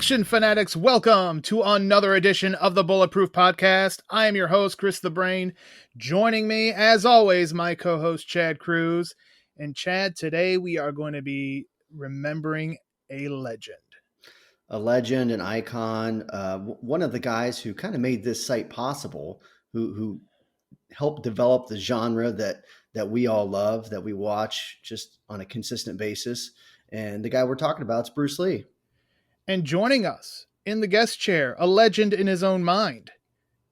action fanatics, welcome to another edition of the Bulletproof Podcast. I am your host, Chris the Brain. Joining me, as always, my co-host, Chad Cruz. And Chad, today we are going to be remembering a legend. A legend, an icon, one of the guys who kind of made this site possible, who helped develop the genre that we all love, that we watch just on a consistent basis. And the guy we're talking about is Bruce Lee. And joining us in the guest chair, a legend in his own mind,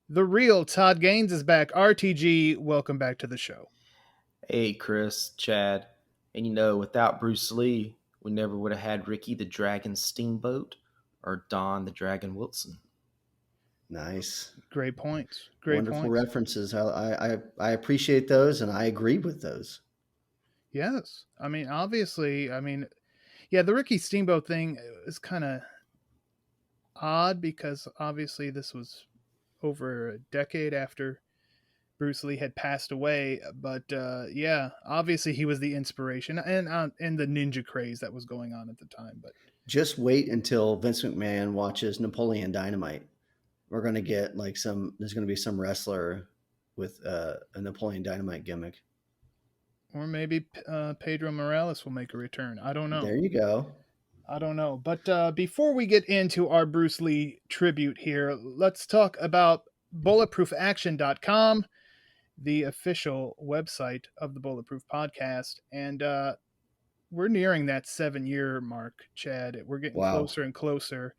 the real Todd Gaines is back. RTG, welcome back to the show. Hey, Chris, Chad. And without Bruce Lee, we never would have had Ricky the Dragon Steamboat or Don the Dragon Wilson. Nice. Great points. Wonderful references. I appreciate those, and I agree with those. Yes. Obviously, yeah, the Ricky Steamboat thing is kind of odd because obviously this was over a decade after Bruce Lee had passed away. But yeah, obviously he was the inspiration and the ninja craze that was going on at the time. But just wait until Vince McMahon watches Napoleon Dynamite. We're going to get there's going to be some wrestler with a Napoleon Dynamite gimmick. Or maybe Pedro Morales will make a return. I don't know. There you go. I don't know. But before we get into our Bruce Lee tribute here, let's talk about bulletproofaction.com, the official website of the Bulletproof Podcast. And we're nearing that 7-year mark, Chad. We're getting closer and closer.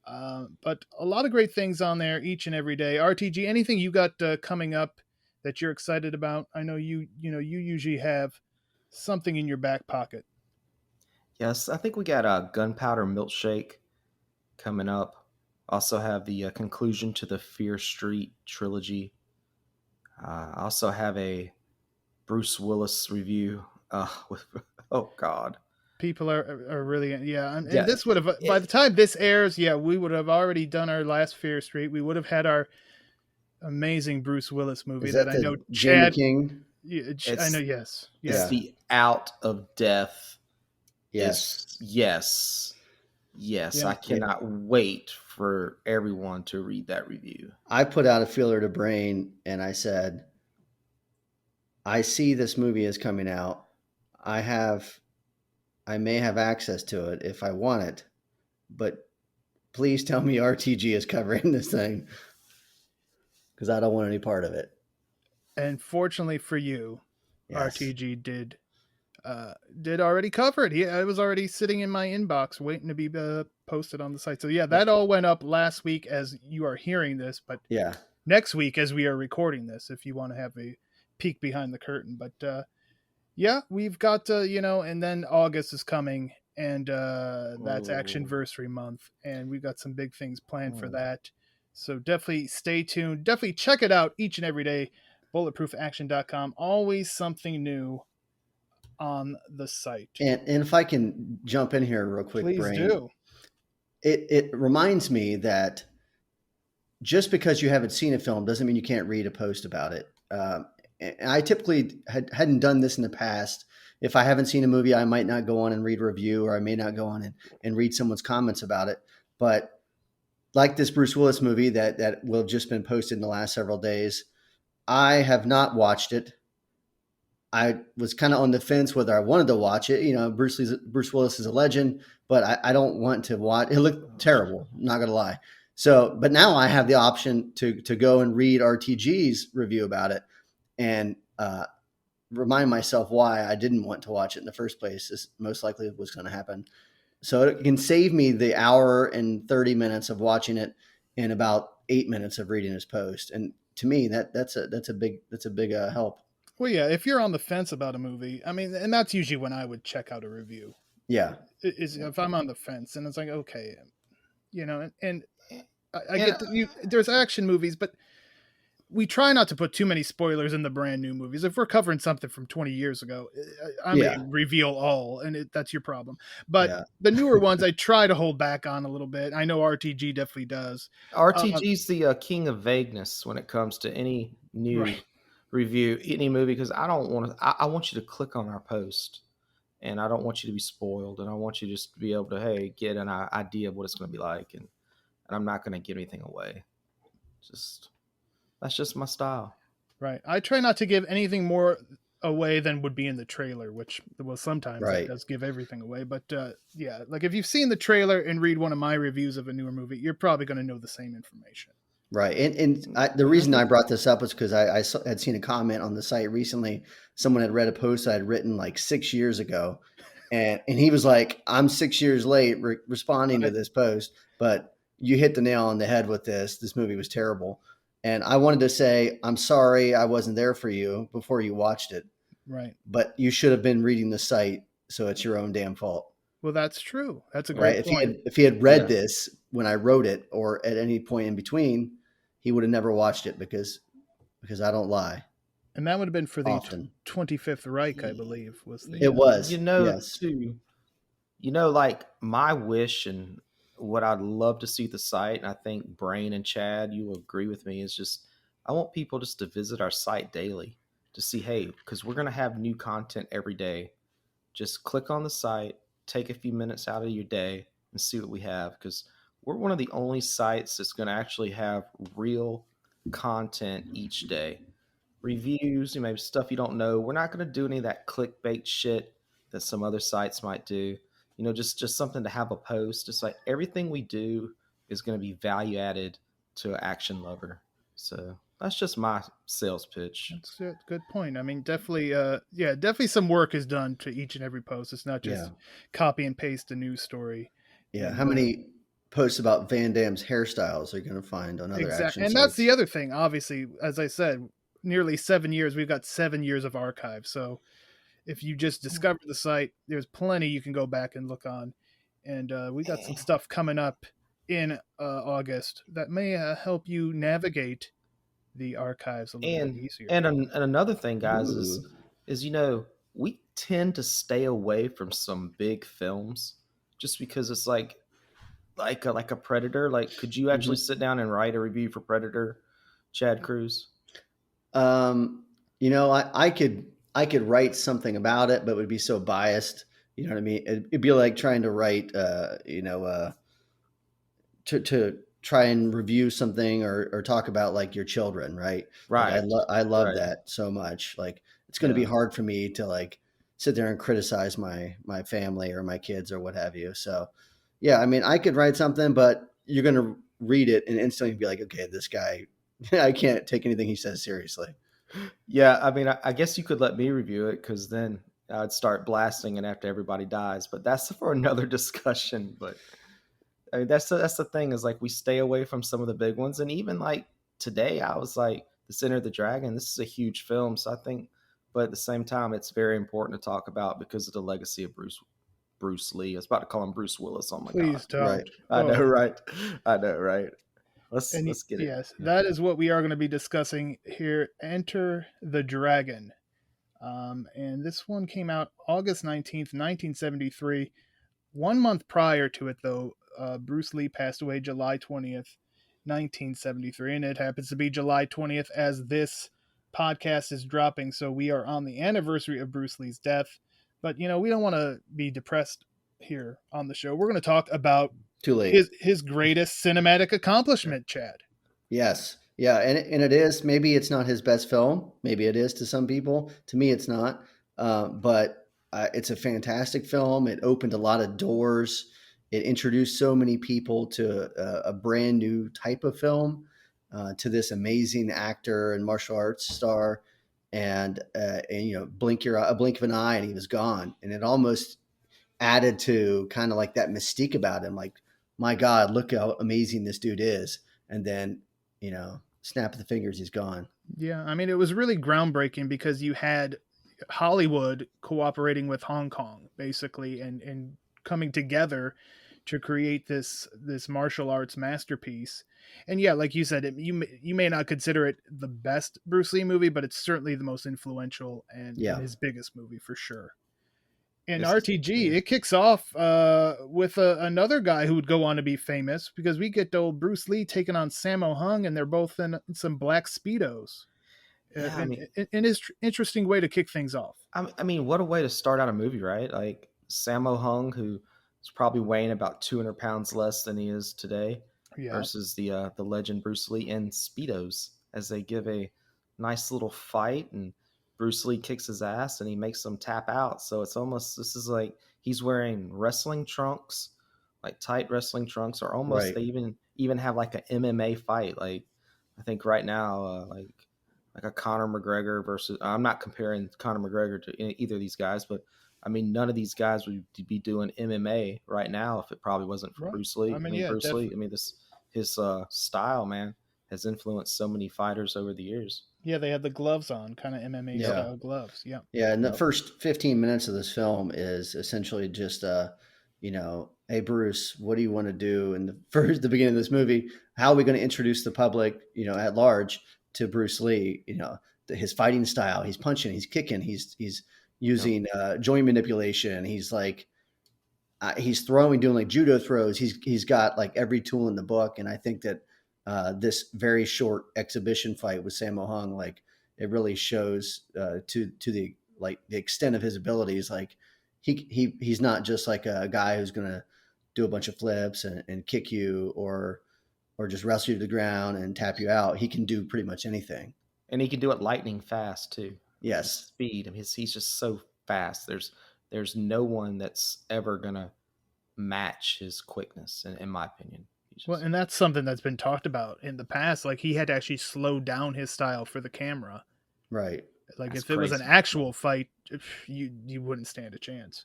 But a lot of great things on there each and every day. RTG, anything you got coming up that you're excited about? I know you usually have something in your back pocket. Yes, I think we got a Gunpowder Milkshake coming up. Also have the conclusion to the Fear Street trilogy. I also have a Bruce Willis review. Oh God, people are really and this would have by the time this airs, we would have already done our last Fear Street. We would have had our amazing Bruce Willis movie that I know Chad King. I know. Yes. It's the Out of Death. Yes. Yes. Yeah. I cannot wait for everyone to read that review. I put out a feeler to Brain and I said, I see this movie is coming out. I may have access to it if I want it, but please tell me RTG is covering this thing, because I don't want any part of it. And fortunately for you, yes. RTG did already cover it. It was already sitting in my inbox waiting to be posted on the site. So that all went up last week as you are hearing this, but next week as we are recording this, if you want to have a peek behind the curtain. But we've got and then August is coming, and that's Actionversary month, and we've got some big things planned for that. So definitely stay tuned. Definitely check it out each and every day. Bulletproofaction.com. Always something new on the site. And if I can jump in here real quick, please Brain, do. It reminds me that just because you haven't seen a film doesn't mean you can't read a post about it. And I typically hadn't done this in the past. If I haven't seen a movie, I might not go on and read a review, or I may not go on and read someone's comments about it. But like this Bruce Willis movie that will have just been posted in the last several days, I have not watched it. I was kind of on the fence whether I wanted to watch it. Bruce Willis is a legend, but I don't want to watch. It looked terrible, I'm not going to lie. So, but now I have the option to go and read RTG's review about it and remind myself why I didn't want to watch it in the first place. This most likely was going to happen. So it can save me the hour and 30 minutes of watching it and about 8 minutes of reading his post. And to me, that's a big help. Well, yeah, if you're on the fence about a movie, and that's usually when I would check out a review. Yeah. Is if I'm on the fence and it's like, okay, and I get there's action movies, but we try not to put too many spoilers in the brand new movies. If we're covering something from 20 years ago, I may reveal all, and that's your problem. But the newer ones, I try to hold back on a little bit. I know RTG definitely does. RTG's the king of vagueness when it comes to any new review, any movie, because I don't want to. I want you to click on our post and I don't want you to be spoiled, and I want you just to be able to, hey, get an idea of what it's going to be like, and I'm not going to give anything away. Just that's just my style. Right. I try not to give anything more away than would be in the trailer, which well sometimes that does give everything away. But yeah, like if you've seen the trailer and read one of my reviews of a newer movie, you're probably going to know the same information. Right. The reason I brought this up was because I had seen a comment on the site recently. Someone had read a post I had written like 6 years ago. And he was like, I'm 6 years late responding to this post, but you hit the nail on the head with this. This movie was terrible. And I wanted to say, I'm sorry I wasn't there for you before you watched it. Right. But you should have been reading the site, so it's your own damn fault. Well, that's true. That's a great point. If he had read this when I wrote it or at any point in between, he would have never watched it because I don't lie. And that would have been for the 25th Reich, I believe. It was. Too, like my wish and what I'd love to see the site, and I think Brain and Chad, you will agree with me, is just I want people just to visit our site daily to see, hey, because we're going to have new content every day. Just click on the site, take a few minutes out of your day and see what we have, because we're one of the only sites that's going to actually have real content each day. Reviews, maybe stuff you don't know. We're not going to do any of that clickbait shit that some other sites might do. Just something to have a post. It's like everything we do is going to be value added to an action lover. So that's just my sales pitch. That's a good point. I mean, definitely some work is done to each and every post. It's not just copy and paste a news story. Yeah. How many posts about Van Damme's hairstyles are you going to find on other action and sites? That's the other thing. Obviously, as I said, nearly 7 years. We've got 7 years of archive. So if you just discover the site, there's plenty you can go back and look on. And we got some stuff coming up in August that may help you navigate the archives a little bit easier. And another thing, guys, is we tend to stay away from some big films just because it's like a Predator. Like, could you actually sit down and write a review for Predator, Chad Cruz? I could write something about it, but it would be so biased. You know what I mean? It'd be like trying to write, to try and review something or talk about like your children, right? Right. Like, I love that so much. Like, it's going to be hard for me to like sit there and criticize my family or my kids or what have you. So yeah, I mean, I could write something, but you're going to read it and instantly be like, okay, this guy, I can't take anything he says seriously. Yeah, I mean, I guess you could let me review it because then I'd start blasting it after everybody dies. But that's for another discussion. But I mean, that's the thing is like we stay away from some of the big ones. And even like today, I was like, "This Enter the Dragon." This is a huge film, so I think. But at the same time, it's very important to talk about because of the legacy of Bruce Lee. I was about to call him Bruce Willis. Oh my Please God! don't. Right. I know, right? Let's get it. Yes, that is what we are going to be discussing here. Enter the Dragon. And this one came out August 19th, 1973. 1 month prior to it, though, Bruce Lee passed away July 20th, 1973. And it happens to be July 20th as this podcast is dropping. So we are on the anniversary of Bruce Lee's death. But, we don't want to be depressed here on the show. We're going to talk about Too late. His greatest cinematic accomplishment, Chad. Yes. Yeah. And it is, maybe it's not his best film. Maybe it is to some people. To me, it's not. But it's a fantastic film. It opened a lot of doors. It introduced so many people to a brand new type of film, to this amazing actor and martial arts star. And blink of an eye and he was gone. And it almost added to kind of like that mystique about him. Like, my God, look how amazing this dude is. And then, snap of the fingers, he's gone. Yeah. I mean, it was really groundbreaking because you had Hollywood cooperating with Hong Kong, basically, and coming together to create this martial arts masterpiece. And yeah, like you said, you may not consider it the best Bruce Lee movie, but it's certainly the most influential and his biggest movie for sure. In RTG, it kicks off with another guy who would go on to be famous because we get old Bruce Lee taking on Sammo Hung, and they're both in some black Speedos. Yeah, I mean, in his interesting way to kick things off. I mean, what a way to start out a movie, right? Like Sammo Hung, who is probably weighing about 200 pounds less than he is today, Yeah. versus the legend Bruce Lee in Speedos, as they give a nice little fight, and Bruce Lee kicks his ass and he makes them tap out. So it's almost, this is like he's wearing wrestling trunks, like tight wrestling trunks, or almost Right. they even have like an MMA fight. Like I think right now, like a Conor McGregor versus. I'm not comparing Conor McGregor to either of these guys, but I mean, none of these guys would be doing MMA right now if it probably wasn't for Right. Bruce Lee. I mean, I mean, yeah, Bruce definitely. Lee. I mean, his style, man, has influenced so many fighters over the years. Yeah, they had the gloves on, kind of MMA Yeah. style gloves. Yeah. Yeah, and the Yep. first 15 minutes of this film is essentially just hey Bruce, what do you want to do? And the beginning of this movie, how are we going to introduce the public, at large to Bruce Lee? His fighting style. He's punching, he's kicking, he's using joint manipulation. He's like he's throwing, doing like judo throws. He's got like every tool in the book, and I think that this very short exhibition fight with Sammo Hung, like it really shows to the the extent of his abilities. Like he's not just like a guy who's gonna do a bunch of flips and kick you or just wrestle you to the ground and tap you out. He can do pretty much anything. And he can do it lightning fast too. Yes. Speed. I mean, he's just so fast. There's no one that's ever gonna match his quickness, in my opinion. Well, and that's something that's been talked about in the past. Like he had to actually slow down his style for the camera. Right. Like That's if it was an crazy. actual fight, you wouldn't stand a chance.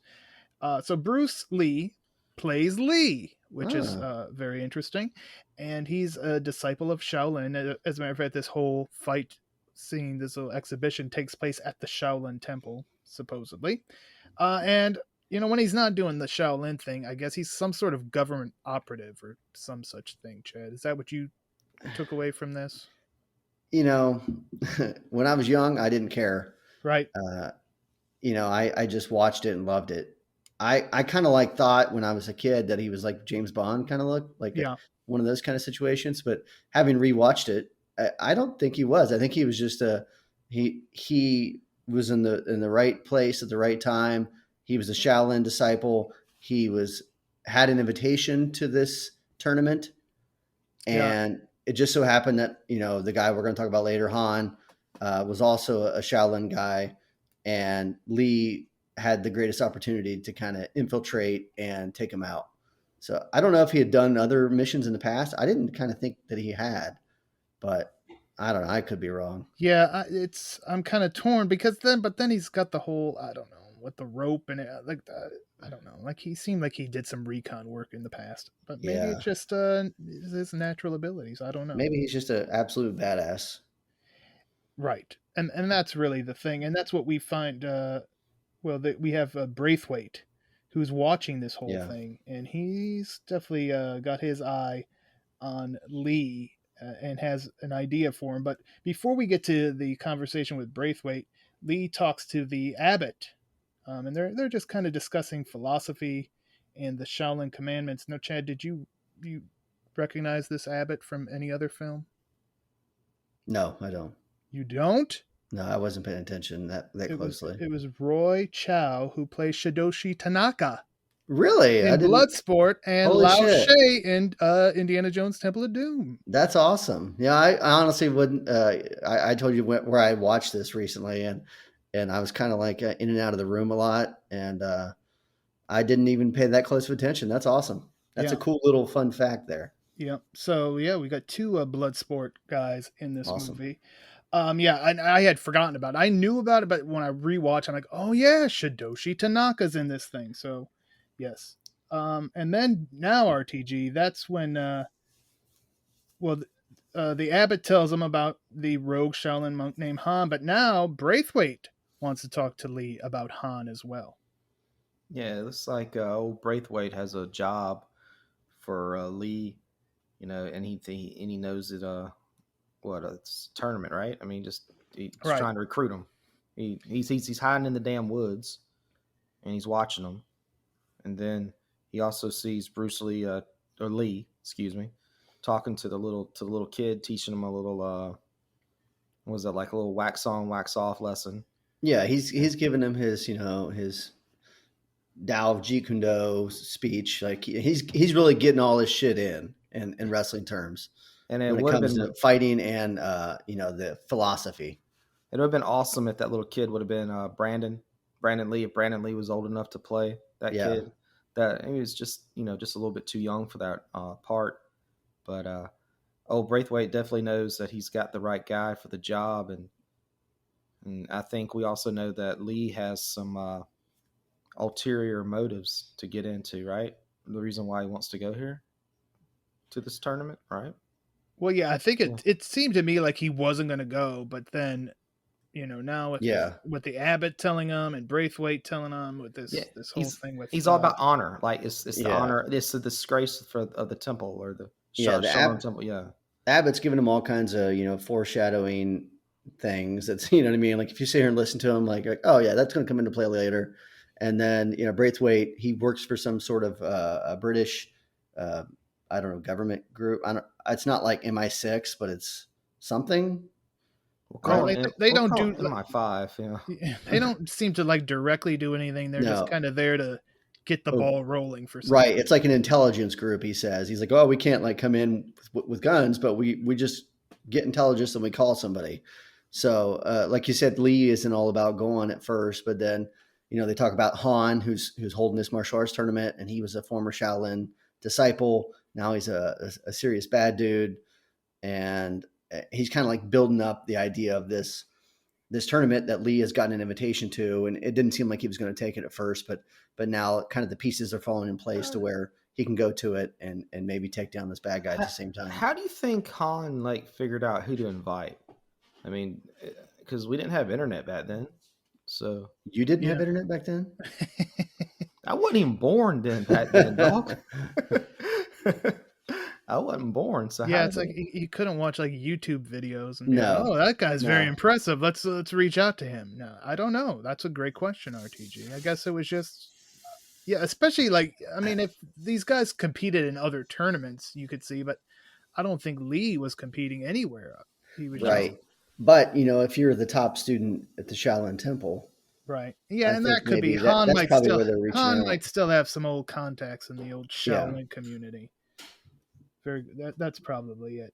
So Bruce Lee plays Lee, which is very interesting, and he's a disciple of Shaolin. As a matter of fact, this whole fight scene, this little exhibition, takes place at the Shaolin Temple, supposedly. And when he's not doing the Shaolin thing, I guess he's some sort of government operative or some such thing. Chad, is that what you took away from this? When I was young, I didn't care. Right. I just watched it and loved it. I kind of thought when I was a kid that he was like James Bond kind of look, like one of those kind of situations. But having rewatched it, I don't think he was. I think he was just he was in the right place at the right time. He was a Shaolin disciple. He had an invitation to this tournament, and it just so happened that the guy we're going to talk about later, Han, was also a Shaolin guy, and Lee had the greatest opportunity to kind of infiltrate and take him out. So I don't know if he had done other missions in the past. I didn't kind of think that he had, but I don't know. I could be wrong. Yeah, I'm kind of torn because then he's got the whole, I don't know, with the rope and I don't know. Like he seemed like he did some recon work in the past, but maybe it's just his natural abilities. I don't know. Maybe he's just an absolute badass. Right, and that's really the thing, and that's what we find. We have Braithwaite, who's watching this whole thing, and he's definitely got his eye on Lee and has an idea for him. But before we get to the conversation with Braithwaite, Lee talks to the abbot, and they're just kind of discussing philosophy and the Shaolin commandments. Now, Chad, did you recognize this abbot from any other film? No, I don't. You don't? No, I wasn't paying attention that closely. It was Roy Chow who plays Shidoshi Tanaka. Really? In Bloodsport and Lao She in Indiana Jones Temple of Doom. That's awesome. Yeah, I honestly wouldn't. I told you where I watched this recently, and I was kind of like in and out of the room a lot, and I didn't even pay that close of attention. That's awesome. That's a cool little fun fact there. Yeah. So we got two Bloodsport guys in this movie. I had forgotten about it. I knew about it, but when I rewatch, I'm like, oh yeah, Shidoshi Tanaka's in this thing. So yes. And then now RTG, that's when the abbot tells him about the rogue Shaolin monk named Han, but now Braithwaite wants to talk to Lee about Han as well. Yeah, it looks like old Braithwaite has a job for Lee, and he knows it. It's a tournament, right? I mean, he's trying to recruit him. He's hiding in the damn woods, and he's watching them. And then he also sees Bruce Lee, or Lee, excuse me, talking to the little kid, teaching him a little Was it like a little wax on, wax off lesson? Yeah, he's giving him his his Tao of Jeet Kune Do speech. Like he's really getting all his shit in wrestling terms. And it when it would have comes been to fighting and the philosophy. It would have been awesome if that little kid would have been Brandon Lee. If Brandon Lee was old enough to play that kid, that he was just just a little bit too young for that part. But old Braithwaite definitely knows that he's got the right guy for the job, and I think we also know that Lee has some ulterior motives to get into. Right, the reason why he wants to go here to this tournament, right? Well, yeah, I think it seemed to me like he wasn't going to go, but then, now with the Abbott telling him and Braithwaite telling him with this whole thing with he's all about honor, like it's the honor, it's the disgrace of the temple or the temple. Yeah, Abbott's giving him all kinds of foreshadowing things. That's what I mean. Like if you sit here and listen to him, like oh yeah, that's going to come into play later. And then Braithwaite, he works for some sort of a British. I don't know, government group. It's not like MI6, but it's something. They don't do MI5. Yeah. They don't seem to like directly do anything. They're just kind of there to get the ball rolling for something. Right. It's like an intelligence group. He says he's like, oh, we can't like come in with guns, but we just get intelligence and we call somebody. So like you said, Lee isn't all about going at first, but then they talk about Han, who's holding this martial arts tournament, and he was a former Shaolin disciple. Now he's a serious bad dude, and he's kind of like building up the idea of this tournament that Lee has gotten an invitation to, and it didn't seem like he was going to take it at first, but now kind of the pieces are falling in place to where he can go to it and maybe take down this bad guy at the same time. How do you think Han figured out who to invite? I mean, because we didn't have internet back then, so you didn't have internet back then. I wasn't even born back then, dog. I wasn't born, so it's like you couldn't watch like YouTube videos and that guy's very impressive. Let's reach out to him. No, I don't know. That's a great question, RTG. I guess it was just especially if these guys competed in other tournaments, you could see, but I don't think Lee was competing anywhere. He was right. But if you're the top student at the Shaolin Temple. Right. Yeah, and that could be Han might still have some old contacts in the old Shaolin community. That's probably it.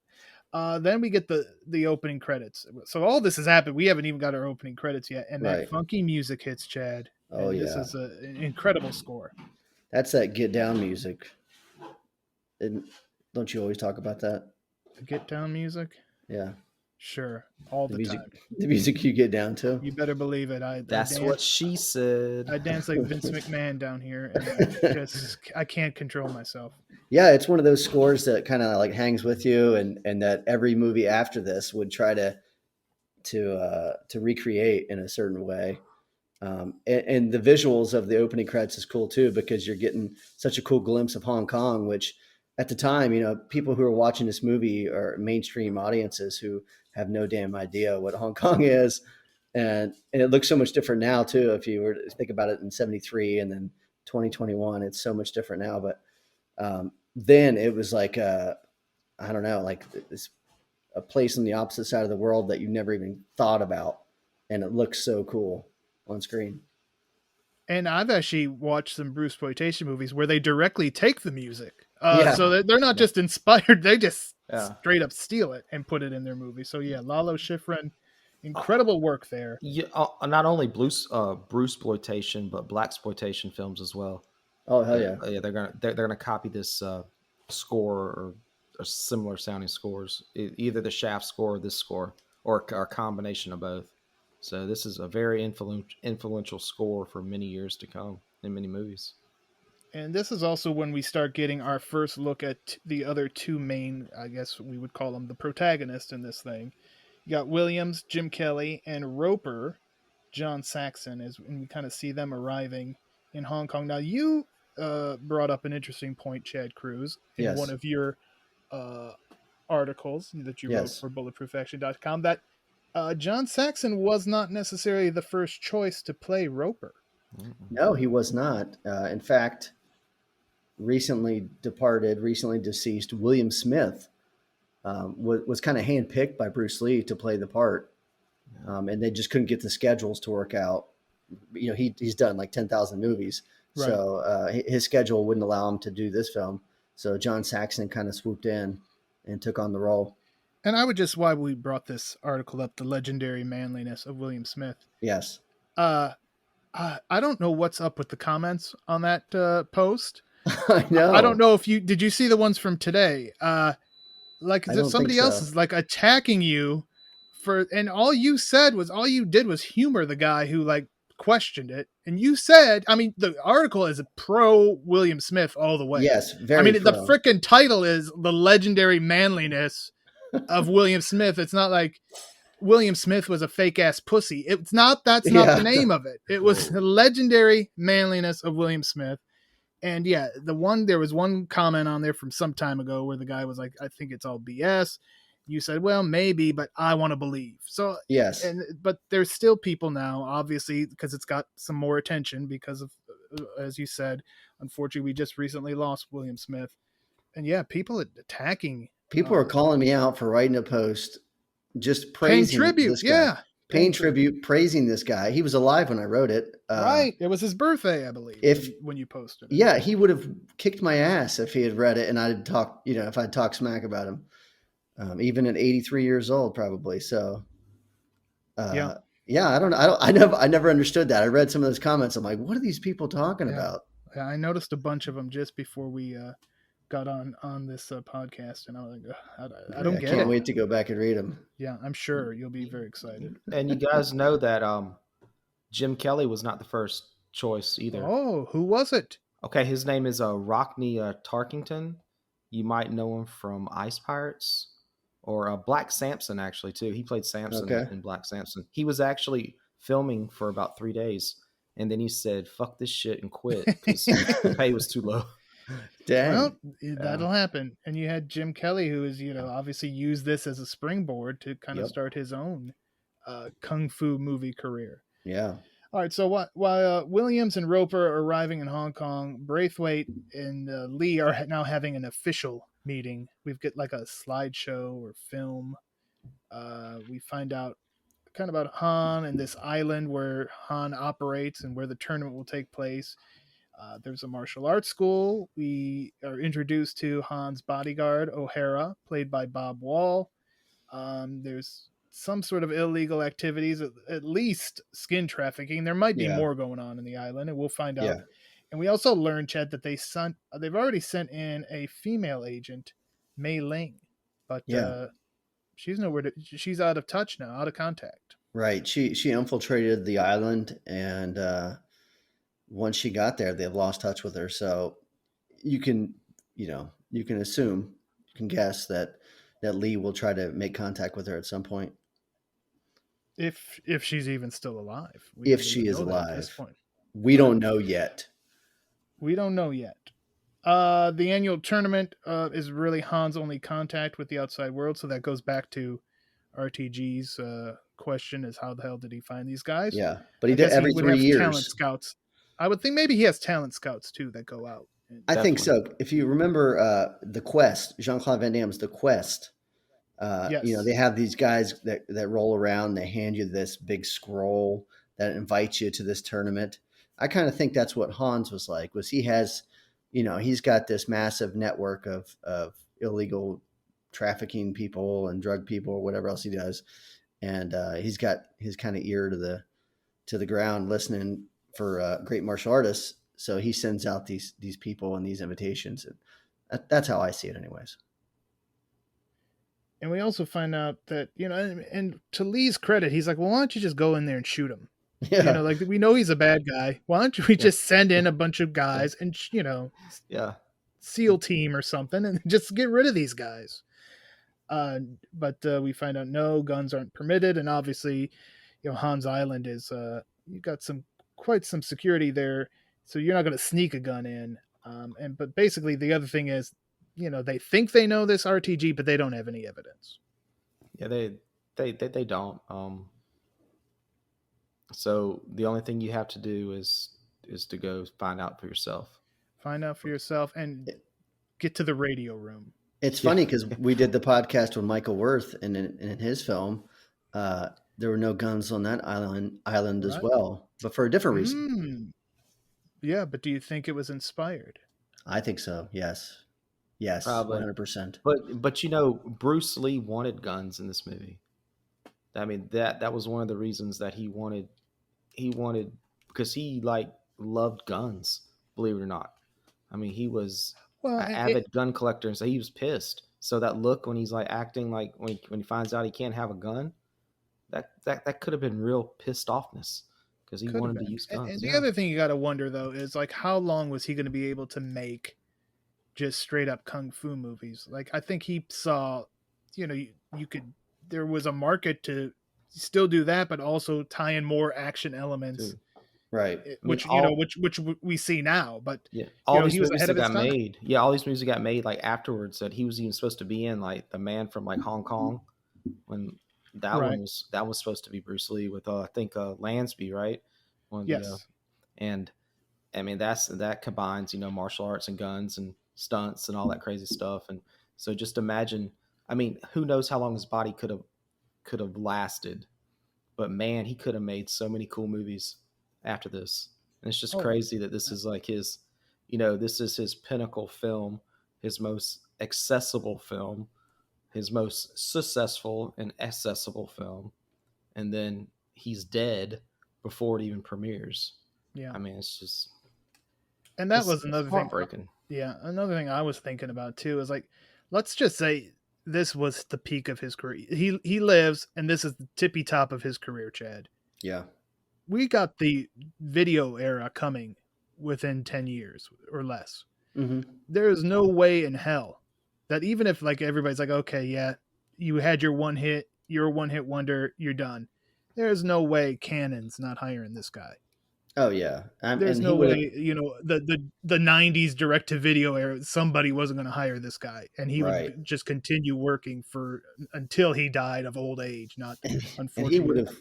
Then we get the opening credits. So all this has happened. We haven't even got our opening credits yet, and that funky music hits, Chad. Oh yeah, this is an incredible score. That's that get down music. Don't you always talk about that? The get down music. Yeah. Sure, all the time. The music you get down to. You better believe it. That's what she said. I dance like Vince McMahon down here, and I can't control myself. Yeah, it's one of those scores that kind of like hangs with you, and that every movie after this would try to recreate in a certain way. And the visuals of the opening credits is cool too, because you're getting such a cool glimpse of Hong Kong, which at the time, people who are watching this movie are mainstream audiences who have no damn idea what Hong Kong is. And it looks so much different now too. If you were to think about it in 73 and then 2021, it's so much different now. But then it was like, I don't know, like this, a place on the opposite side of the world that you never even thought about. And it looks so cool on screen. And I've actually watched some Bruceploitation movies where they directly take the music. So they're not just inspired, they just straight up steal it and put it in their movie. So Lalo Schifrin, incredible work there. Not only Bruceploitation, but blaxploitation films as well. Oh hell yeah! Yeah, they're gonna copy this score or similar sounding scores, either the Shaft score or this score, or a combination of both. So this is a very influential score for many years to come in many movies. And this is also when we start getting our first look at the other two main, I guess we would call them the protagonists in this thing. You got Williams, Jim Kelly, and Roper, John Saxon, and we kind of see them arriving in Hong Kong. Now, you brought up an interesting point, Chad Cruz, in one of your articles that you wrote for BulletproofAction.com, that John Saxon was not necessarily the first choice to play Roper. No, he was not. In fact, recently deceased William Smith was kind of handpicked by Bruce Lee to play the part and they just couldn't get the schedules to work out. You know, he's done like 10,000 movies. Right. So his schedule wouldn't allow him to do this film. So John Saxon kind of swooped in and took on the role. And I would just, why we brought this article up, the legendary manliness of William Smith. Yes. I don't know what's up with the comments on that post. I know. I don't know if did you see the ones from today? Like as if somebody else is like attacking you and all you did was humor the guy who like questioned it. And you said, I mean, the article is pro William Smith all the way. Yes. Very. I mean, the frickin' title is The Legendary Manliness of William Smith. It's not like William Smith was a fake ass pussy. That's not the name of it. It was The Legendary Manliness of William Smith. And yeah, there was one comment on there from some time ago where the guy was like, I think it's all BS. You said, well, maybe, but I want to believe. So yes. But there's still people now, obviously, because it's got some more attention because of, as you said, unfortunately, we just recently lost William Smith. And yeah, people attacking. People are calling me out for writing a post, just praising this guy. Yeah. Paying tribute, praising this guy. He was alive when I wrote it. Right. It was his birthday, I believe, when you posted it. Yeah, he would have kicked my ass if he had read it and I'd talk, if I'd talk smack about him. Even at 83 years old, probably. So, yeah, I never understood that. I read some of those comments. I'm like, what are these people talking about? Yeah, I noticed a bunch of them just before we got on this podcast, and I was like, I don't get it. I can't wait to go back and read them. Yeah, I'm sure you'll be very excited. And you guys know that Jim Kelly was not the first choice either. Oh, who was it? Okay, his name is Rockne Tarkington. You might know him from Ice Pirates. Or Black Samson, actually, too. He played Samson in Black Samson. He was actually filming for about 3 days. And then he said, fuck this shit and quit because the pay was too low. Dang. Well, that'll happen. And you had Jim Kelly, who is, obviously used this as a springboard to kind of start his own kung fu movie career. Yeah. All right. So while Williams and Roper are arriving in Hong Kong, Braithwaite and Lee are now having an official meeting. We've got like a slideshow or film. We find out kind of about Han and this island where Han operates and where the tournament will take place. There's a martial arts school. We are introduced to Han's bodyguard, O'Hara, played by Bob Wall. There's some sort of illegal activities, at least skin trafficking. There might be more going on in the island, and we'll find out. Yeah. And we also learned, Chad, that they've already sent in a female agent, Mei Ling, but she's nowhere. She's out of touch now, out of contact. Right. She infiltrated the island, and once she got there, they've lost touch with her. So you can assume, you can guess that Lee will try to make contact with her at some point. If she's even still alive. If she is alive. At this point. We don't know yet. We don't know yet. The annual tournament is really Han's only contact with the outside world. So that goes back to RTG's question is how the hell did he find these guys? Yeah, but he did every 3 years. Talent scouts. I would think maybe he has talent scouts too that go out. I think so. If you remember The Quest, Jean-Claude Van Damme's The Quest, yes. They have these guys that roll around. They hand you this big scroll that invites you to this tournament. I kind of think that's what Hans was like. He has, he's got this massive network of illegal trafficking people and drug people or whatever else he does, and he's got his kind of ear to the ground listening for great martial artists. So he sends out these people and these invitations, and that's how I see it, anyways. And we also find out that and to Lee's credit, he's like, well, why don't you just go in there and shoot him? Yeah. We know he's a bad guy. Why don't we just send in a bunch of guys and, SEAL team or something and just get rid of these guys? But we find out no, guns aren't permitted. And obviously, Hans Island is, you got quite some security there. So you're not going to sneak a gun in. But basically the other thing is, they think they know this RTG, but they don't have any evidence. Yeah, they don't. So the only thing you have to do is to go find out for yourself. Find out for yourself and get to the radio room. It's funny because we did the podcast with Michael Worth and in his film, there were no guns on that island as Right. well, but for a different reason. Yeah, but do you think it was inspired? I think so. Yes, Probably. 100%. But you know, Bruce Lee wanted guns in this movie. I mean, that was one of the reasons that he wanted because he like loved guns, believe it or not. I mean, he was Well, an avid gun collector, and so he was pissed. So that look when he's like acting like when he finds out he can't have a gun, that could have been real pissed offness because he wanted to use guns. And the other thing you got to wonder though is like how long was he going to be able to make just straight up kung fu movies? Like I think he saw, you could, there was a market to still do that, but also tie in more action elements. Dude. Right. Which we see now, but yeah, all these he was movies ahead that of his got time. made. Yeah, all these movies that got made like afterwards that he was even supposed to be in, like The Man from like Hong Kong, when that Right. one was supposed to be Bruce Lee with I think Lansby, right? One of Yes. and I mean that combines martial arts and guns and stunts and all that crazy stuff, and so just imagine. I mean, who knows how long his body could have lasted, but man, he could have made so many cool movies after this. And it's just crazy that this is like his, this is his pinnacle film, his most accessible film, his most successful and accessible film, and then he's dead before it even premieres. Yeah. I mean, it's just, and that was another thing. Heartbreaking. Yeah, another thing I was thinking about too is like, let's just say this was the peak of his career. He lives, and this is the tippy top of his career, Chad. Yeah. We got the video era coming within 10 years or less. Mm-hmm. There is no way in hell that even if like everybody's like, okay, yeah, you had your one hit, you're a one-hit wonder, you're done. There is no way Canon's not hiring this guy. Oh yeah. There's no way, the 90s direct to video era, somebody wasn't going to hire this guy, and he would just continue working until he died of old age. Not unfortunately. And he would have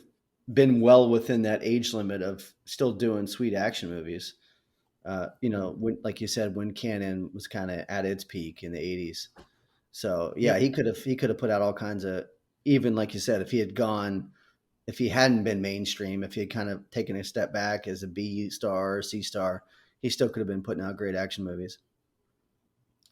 been well within that age limit of still doing sweet action movies. When, like you said, when Canon was kind of at its peak in the 80s. So yeah, he could have put out all kinds of, even like you said, if he hadn't been mainstream, if he had kind of taken a step back as a B star or C star, he still could have been putting out great action movies.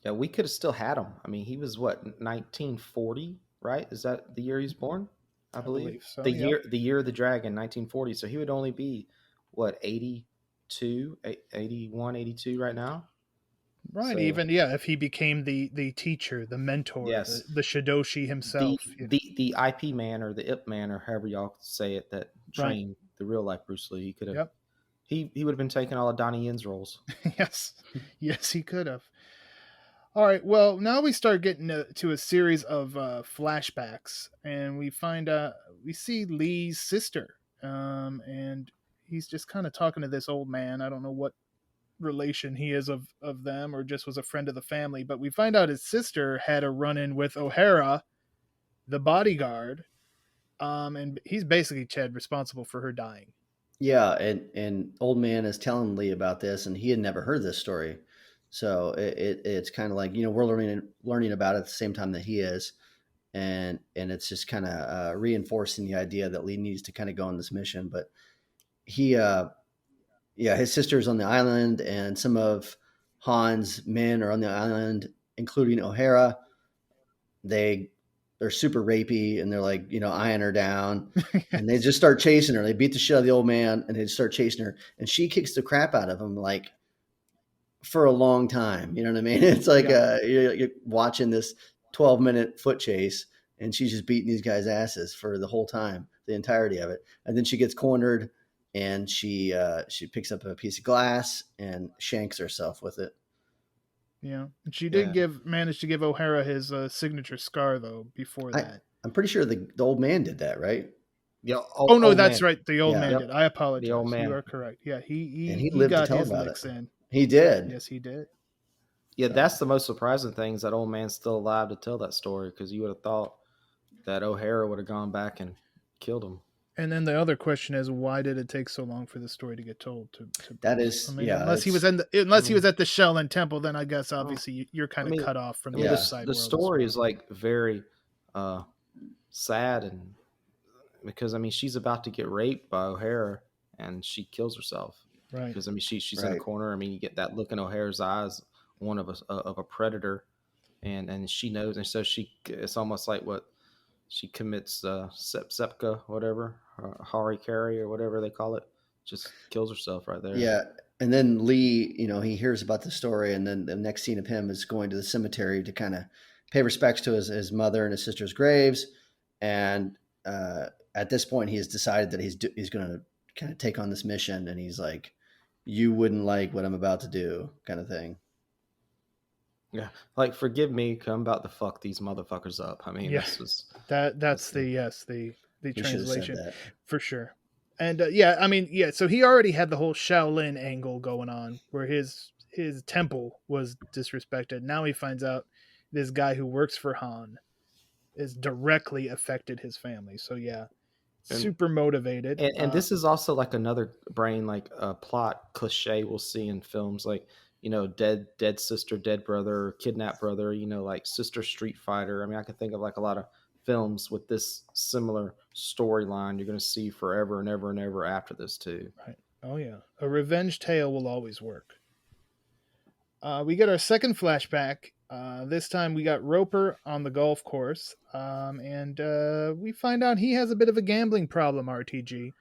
Yeah, we could have still had him. I mean, he was what, 1940, right? Is that the year he's born? I believe so, the year of the dragon, 1940. So he would only be what, 82, 81, 82 right now. Right. So, even if he became the teacher, the mentor, yes, the Shidoshi himself, the IP man or the Ip man or however y'all say it, that trained the real life Bruce Lee, he could have. Yep. He would have been taking all of Donnie Yen's roles. yes, he could have. All right. Well, now we start getting to a series of flashbacks, and we see Lee's sister, and he's just kind of talking to this old man. I don't know what relation he is of them, or just was a friend of the family, but we find out his sister had a run-in with O'Hara, the bodyguard, and he's basically, Chad, responsible for her dying. Yeah, and old man is telling Lee about this, and he had never heard this story. So it's kind of like, we're learning about it at the same time that he is. And it's just kind of reinforcing the idea that Lee needs to kind of go on this mission. But his sister's on the island, and some of Han's men are on the island, including O'Hara. They're super rapey, and they're like, eyeing her down, and they just start chasing her. They beat the shit out of the old man, and they start chasing her, and she kicks the crap out of him, like, for a long time. You know what I mean? It's like you're watching this 12-minute foot chase, and she's just beating these guys' asses for the whole time, the entirety of it. And then she gets cornered, and she picks up a piece of glass and shanks herself with it. Yeah, and she did manage to give O'Hara his signature scar though. Before that, I'm pretty sure the old man did that, right? Yeah. That's right. The old man did. I apologize. The old man. You are correct. Yeah, he lived got to tell his about licks in. He did. Yes, he did. Yeah, that's the most surprising thing, is that old man's still alive to tell that story, because you would have thought that O'Hara would have gone back and killed him. And then the other question is, why did it take so long for the story to get told? That is, unless he was at the Shaolin Temple, then I guess obviously you're kind of cut off from the other side. The story is like very sad and because I mean she's about to get raped by O'Hara and she kills herself. Right. Because I mean she's in Right. a corner. I mean you get that look in O'Hara's eyes, one of a predator, and she knows, and so it's almost like what she commits sepka, whatever, harikari or whatever they call it, just kills herself right there. Yeah. And then Lee, he hears about the story, and then the next scene of him is going to the cemetery to kind of pay respects to his mother and his sister's graves. And at this point, he has decided that he's going to kind of take on this mission, and he's like, "You wouldn't like what I'm about to do," kind of thing. Yeah, like forgive me, I'm about to fuck these motherfuckers up. I mean, Yeah. That's the translation for sure. And so he already had the whole Shaolin angle going on, where his temple was disrespected. Now he finds out this guy who works for Han is directly affected his family. So yeah, super motivated. And this is also like another brain like plot cliche we'll see in films, like dead sister, dead brother, kidnapped brother. Like Sister Street Fighter. I mean, I can think of like a lot of films with this similar storyline you're going to see forever and ever and ever after this too. Right. Oh yeah, a revenge tale will always work. We get our second flashback. This time we got Roper on the golf course, and we find out he has a bit of a gambling problem. RTG.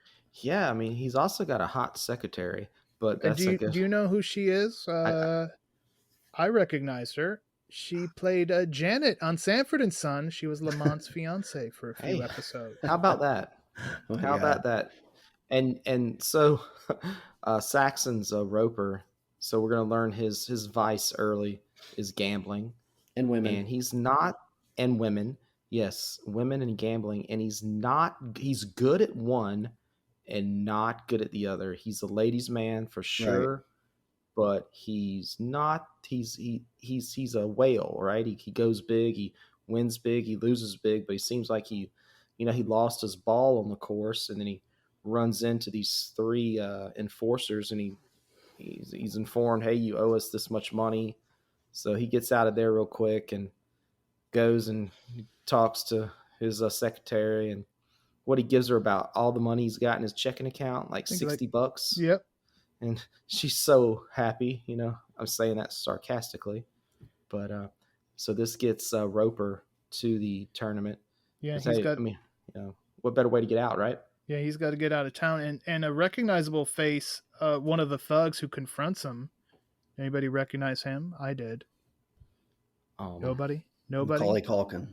Yeah, I mean he's also got a hot secretary, but that's do you know who she is? I recognize her. She played Janet on Sanford and Son. She was Lamont's fiance for a few episodes. How about that? How about that? And so Saxon's a Roper, so we're gonna learn his vice early is gambling and women, and he's not, and women, yes, women and gambling, and he's good at one and not good at the other. He's a ladies' man for sure. Right. But he's not. He's a whale, right? He goes big, he wins big, he loses big, but he seems like he lost his ball on the course, and then he runs into these three enforcers, and he's informed, hey, you owe us this much money, so he gets out of there real quick and goes and talks to his secretary, and what he gives her about all the money he's got in his checking account, like $60. Yep. And she's so happy, I'm saying that sarcastically, but so this gets Roper to the tournament. Yeah, what better way to get out, right? Yeah, he's got to get out of town, and a recognizable face, one of the thugs who confronts him. Anybody recognize him? I did. Nobody. Macaulay Culkin.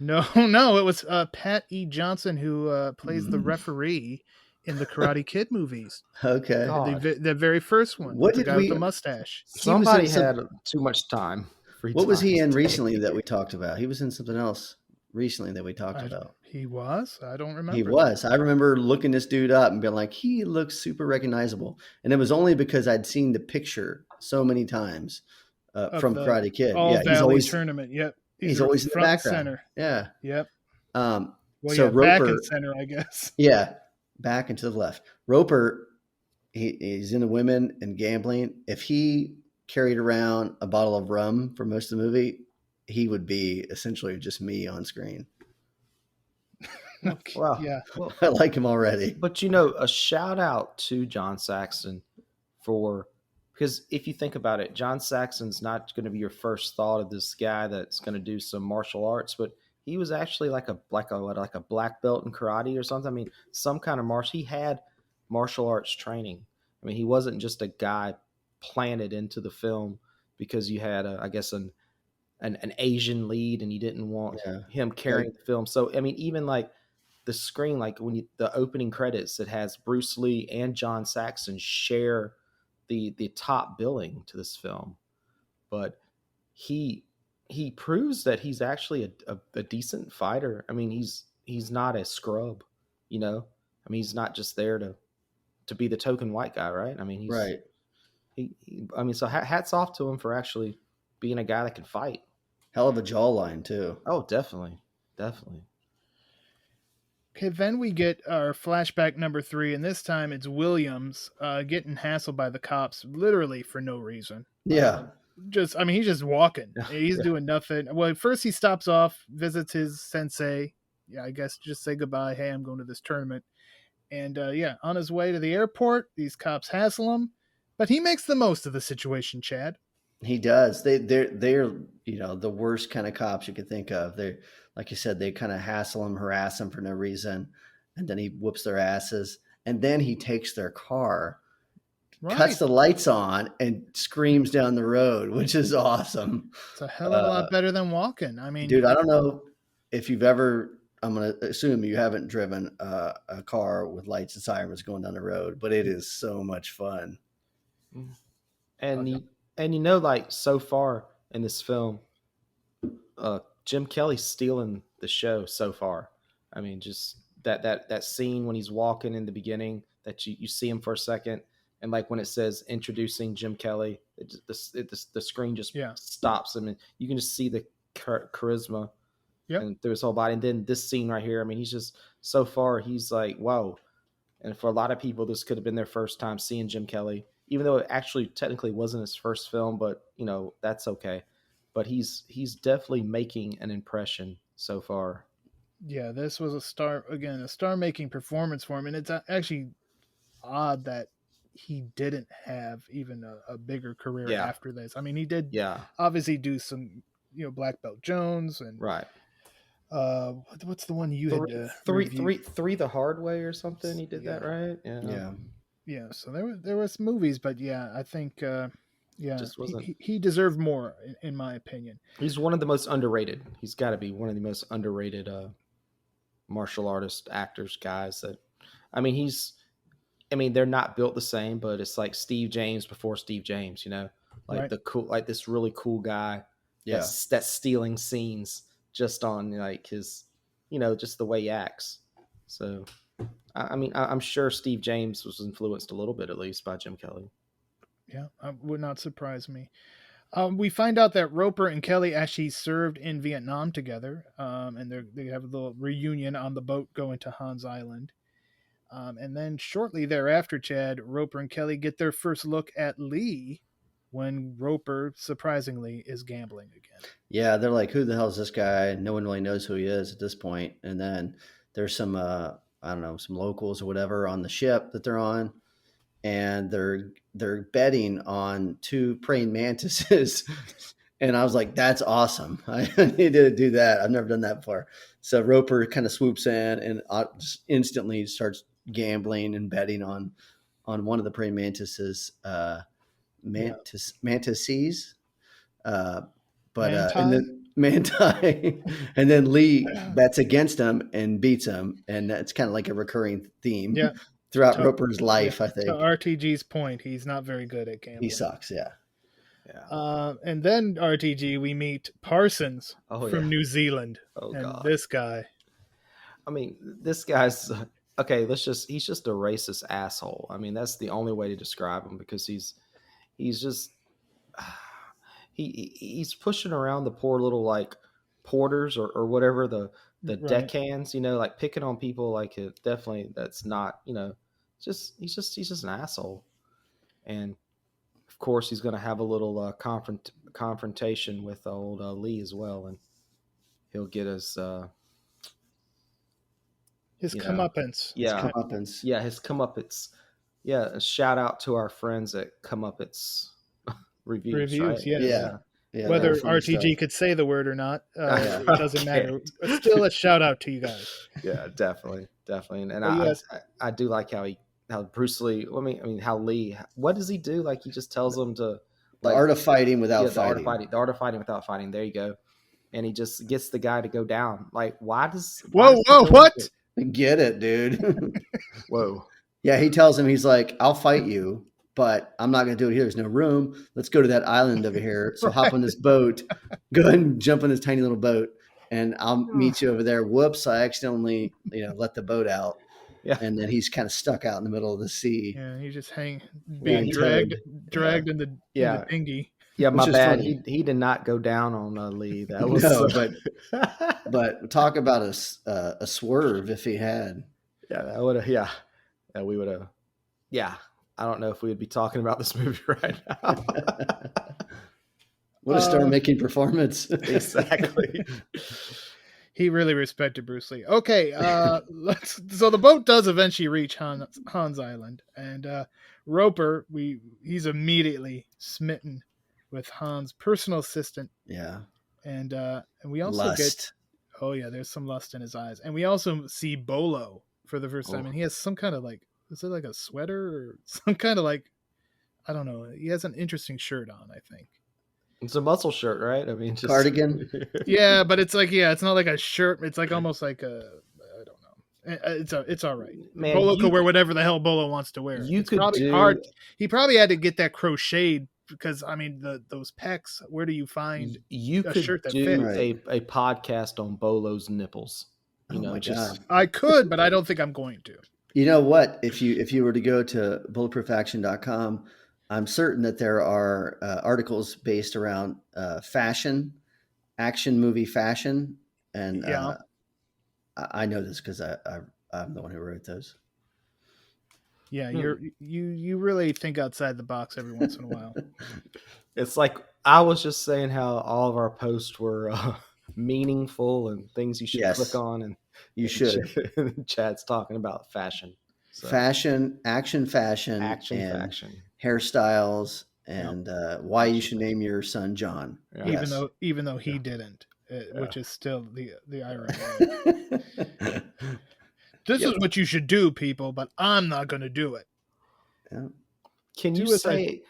No, it was Pat E. Johnson who plays the referee in the Karate Kid movies. Okay. The very first one. With the mustache. Somebody had too much time. What was he in recently that we talked about? He was in something else recently that we talked about. He was? I don't remember. He was. I remember looking this dude up and being like, he looks super recognizable. And it was only because I'd seen the picture so many times from Karate Kid. He's always tournament. Yep. He's always in the background. Center. Yeah. Yep. So Roper, back in center, I guess. Yeah. Back and to the left. Roper, he's into women and gambling. If he carried around a bottle of rum for most of the movie, he would be essentially just me on screen. Okay. Wow. Yeah. Well, I like him already. But a shout out to John Saxon because if you think about it, John Saxon's not going to be your first thought of this guy that's going to do some martial arts, but he was actually like a black belt in karate or something. I mean, some kind of he had martial arts training. I mean, he wasn't just a guy planted into the film because you had an Asian lead and you didn't want him carrying the film. So, I mean, even like the screen, like the opening credits, it has Bruce Lee and John Saxon share the top billing to this film, but he proves that he's actually a decent fighter. I mean, he's not a scrub, I mean, he's not just there to be the token white guy, right? I mean, he's right. So hats off to him for actually being a guy that can fight. Hell of a jawline too. Oh, definitely. Okay, then we get our flashback number 3, and this time it's Williams getting hassled by the cops literally for no reason. Yeah. He's just walking. He's doing nothing. Well, first he stops off, visits his sensei, yeah, I guess just say goodbye. Hey, I'm going to this tournament. And yeah, on his way to the airport, these cops hassle him, but he makes the most of the situation, Chad. He does. They're the worst kind of cops you could think of. They're, like you said, they kind of hassle him, harass him for no reason, and then he whoops their asses. And then he takes their car, cuts the lights on, and screams down the road, which is awesome. It's a hell of a lot better than walking. I mean, dude, I don't know if you've ever. I'm going to assume you haven't driven a car with lights and sirens going down the road, but it is so much fun. And like so far in this film, Jim Kelly's stealing the show so far. I mean, just that scene when he's walking in the beginning, that you see him for a second, and like when it says introducing Jim Kelly, the screen just stops him, and you can just see the charisma. Yep. And through his whole body. And then this scene right here, I mean, he's just so far, he's like, whoa. And for a lot of people, this could have been their first time seeing Jim Kelly, even though it actually technically wasn't his first film, but that's okay. But he's definitely making an impression so far. Yeah, this was a star-making performance for him. And it's actually odd that he didn't have even a bigger career after this. I mean, he did obviously do some, Black Belt Jones and right. What's the one you had? Three the Hard Way or something. He did that, right? Yeah. So there was movies, but I think he deserved more in my opinion. He's one of the most underrated. He's got to be one of the most underrated martial artist actors, guys. They're not built the same, but it's like Steve James before Steve James. This really cool guy. That's stealing scenes. Just on like his, just the way he acts. So, I'm sure Steve James was influenced a little bit, at least, by Jim Kelly. Yeah, would not surprise me. We find out that Roper and Kelly actually served in Vietnam together, and they have a little reunion on the boat going to Hans Island. And then shortly thereafter, Chad, Roper and Kelly get their first look at Lee, when Roper, surprisingly, is gambling again. Yeah, they're like, who the hell is this guy? No one really knows who he is at this point. And then there's some, some locals or whatever on the ship that they're on. And they're betting on 2 praying mantises. And I was like, that's awesome. I need to do that. I've never done that before. So Roper kind of swoops in and just instantly starts gambling and betting on one of the praying mantises. Mantises, and then Manti, and then Lee bets against him and beats him, and that's kind of like a recurring theme throughout Roper's life. I think. To RTG's point, he's not very good at gambling. He sucks. Yeah. And then RTG, we meet Parsons from New Zealand. God. This guy. I mean, this guy's okay. He's just a racist asshole. I mean, that's the only way to describe him, because he's just he's pushing around the poor little like porters or whatever, the deckhands, like picking on people. Like it definitely, that's not, he's just an asshole. And of course he's going to have a little confrontation with old Lee as well, and he'll get his comeuppance. His comeuppance. Yeah, a shout out to our friends at Comeuppance Reviews. Right? Yeah. Whether RTG could say the word or not, it doesn't matter. But still, a shout out to you guys. Yeah, definitely. And I do like how Bruce Lee. How Lee. What does he do? Like he just tells them to the art of fighting without fighting. The art of fighting without fighting. There you go. And he just gets the guy to go down. Like why does? Whoa! What? Get it, dude. Whoa. Yeah, he tells him, he's like, I'll fight you, but I'm not going to do it here. There's no room. Let's go to that island over here. So hop on this boat. Go ahead and jump on this tiny little boat, and I'll meet you over there. Whoops, I accidentally, let the boat out. Yeah. And then he's kind of stuck out in the middle of the sea. Yeah, he's just being dragged in the dinghy. Yeah, my bad. He did not go down on Lee. That was but talk about a swerve if he had. Yeah, that would have. Yeah. We would have, I don't know if we would be talking about this movie right now. What a star-making performance. Exactly. He really respected Bruce Lee. Okay, so the boat does eventually reach Hans Island, and Roper, he's immediately smitten with Hans' personal assistant. Yeah. And we also Lust. there's some lust in his eyes. And we also see Bolo for the first time, and he has some kind of is it like a sweater or some kind of I don't know. He has an interesting shirt on, I think. It's a muscle shirt, right? I mean, just... cardigan. Yeah, but it's it's not like a shirt. It's almost like I don't know. It's all right. Man, Bolo could wear whatever the hell Bolo wants to wear. You it's could probably hard. He probably had to get that crocheted because I mean those pecs. Where do you find a shirt that fits? A podcast on Bolo's nipples? You know, God. I could, but I don't think I'm going to. You know what? If you were to go to bulletproofaction.com, I'm certain that there are articles based around fashion, action movie fashion, and I know this because I'm the one who wrote those. Yeah, you really think outside the box every once in a while. It's like I was just saying how all of our posts were meaningful and things you should click on, and you should. Chad's talking about fashion, fashion, action, fashion, hairstyles, and why you should name your son John. Even though he didn't, which is still the irony. This is what you should do, people, but I'm not going to do it. Yeah. Can you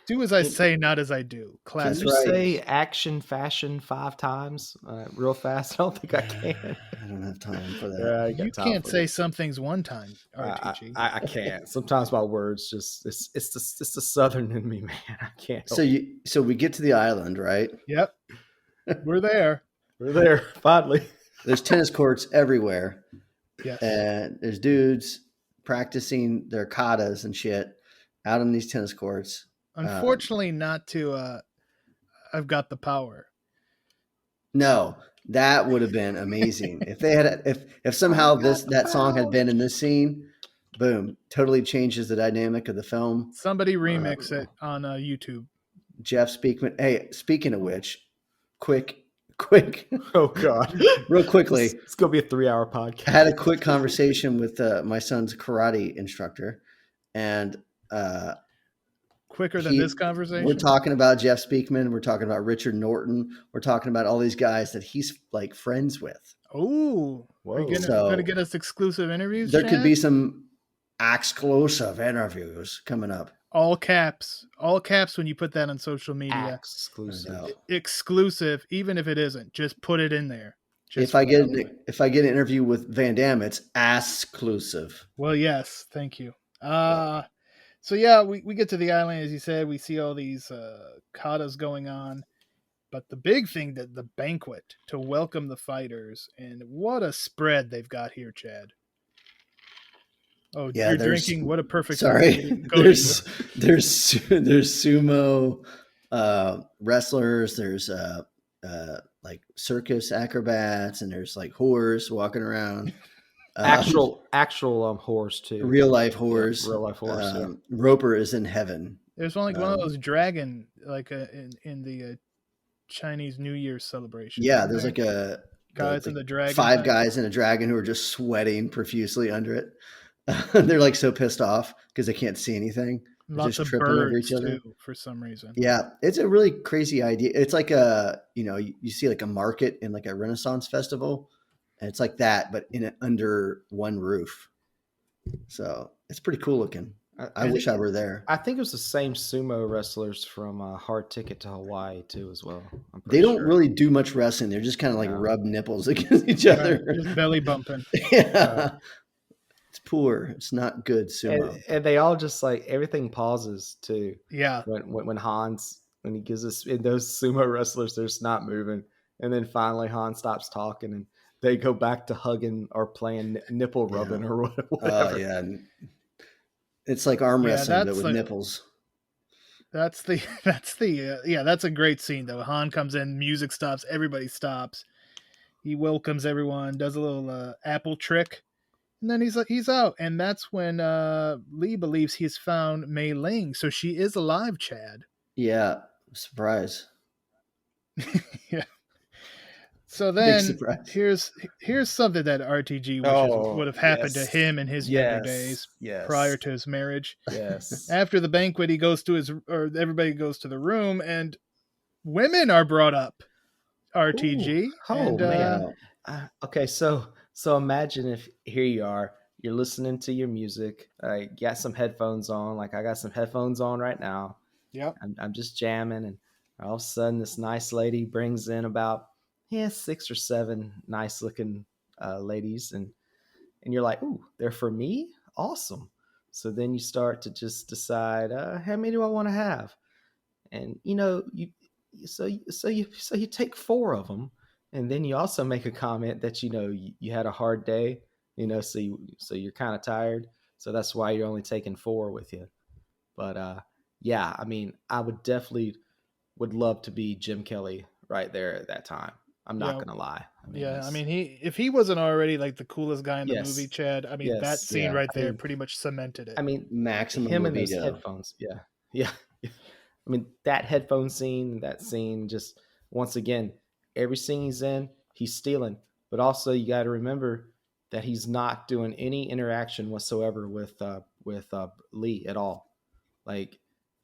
do as I say, not as I do? Classic. Can you say action fashion 5 times real fast? I don't think I can. I don't have time for that. You can't say some things one time. I can't. Sometimes my words just it's the Southern in me, man. I can't. So we get to the island, right? Yep. We're there. We're there finally. There's tennis courts everywhere. Yes. And there's dudes practicing their katas and shit out on these tennis courts. Unfortunately, not to I've Got the Power. No, that would have been amazing. If they had if somehow that song had been in this scene, boom, totally changes the dynamic of the film. Somebody remix it on YouTube. Jeff Speakman. Hey, speaking of which, quick. Oh God. Real quickly. It's going to be a 3-hour podcast. I had a quick conversation with my son's karate instructor, and quicker than this conversation. We're talking about Jeff Speakman. We're talking about Richard Norton. We're talking about all these guys that he's like friends with. Oh, are you going to get us exclusive interviews? There could be some exclusive interviews coming up. All caps when you put that on social media. Exclusive, even if it isn't, just put it in there. If I get an interview with Van Damme, it's exclusive. Well, yes, thank you. So yeah, we get to the island, as you said. We see all these katas going on, but the big thing, that the banquet to welcome the fighters, and what a spread they've got here, Chad. Oh, yeah, you're drinking. What a perfect. Sorry, there's sumo wrestlers. There's like circus acrobats, and there's like whores walking around. Actual whores too. Real life whores. Yeah, real life whores. Roper is in heaven. There's one one of those dragon in the Chinese New Year celebration. Yeah, there's like a guys in the dragon. 5 guys in a dragon who are just sweating profusely under it. They're like so pissed off because they can't see anything. They're Lots just of tripping over each birds other too, for some reason. Yeah, it's a really crazy idea. It's like you see like a market in like a Renaissance festival, and it's like that, but under one roof. So it's pretty cool looking. I wish I were there. I think it was the same sumo wrestlers from Hard Ticket to Hawaii too, as well. They don't really do much wrestling. They're just kind of like rub nipples against each other, just belly bumping. Yeah. It's poor. It's not good sumo. And they all just like everything pauses too. Yeah. When he gives us, and those sumo wrestlers, they're just not moving. And then finally Hans stops talking and they go back to hugging or playing nipple rubbing or whatever. Yeah. It's like arm wrestling, but with nipples. That's a great scene though. Han comes in, music stops, everybody stops. He welcomes everyone, does a little apple trick. And then he's out. And that's when Lee believes he's found Mei Ling. So she is alive, Chad. Yeah. Surprise. Yeah. So Big then surprise. here's something that RTG wishes Oh, would have happened to yes. him in his younger days Yes. prior to his marriage. Yes. After the banquet, he goes to everybody goes to the room, and women are brought up. Ooh. RTG Oh and man. Wow. Okay, so imagine if here you are, you're listening to your music, you got some headphones on, like I got some headphones on right now. yep. I'm just jamming, and all of a sudden, this nice lady brings in about 6 or 7 nice looking ladies, and you're like, ooh, they're for me, awesome. So then you start to just decide, how many do I want to have, and you take 4 of them, and then you also make a comment that you had a hard day, so you're kind of tired, so that's why you're only taking 4 with you. But yeah, I mean, I would love to be Jim Kelly right there at that time. I'm not Yeah. gonna lie. I mean, Yeah, I mean, if he wasn't already like the coolest guy in the movie, yes, Chad, I mean, that yes. scene Yeah. right I there mean, pretty much cemented it. I mean, Maximum him and those libido. headphones. Yeah, yeah. I mean, that headphone scene, that scene, just once again, every scene he's in, he's stealing. But also, you got to remember that he's not doing any interaction whatsoever with Lee at all. Like,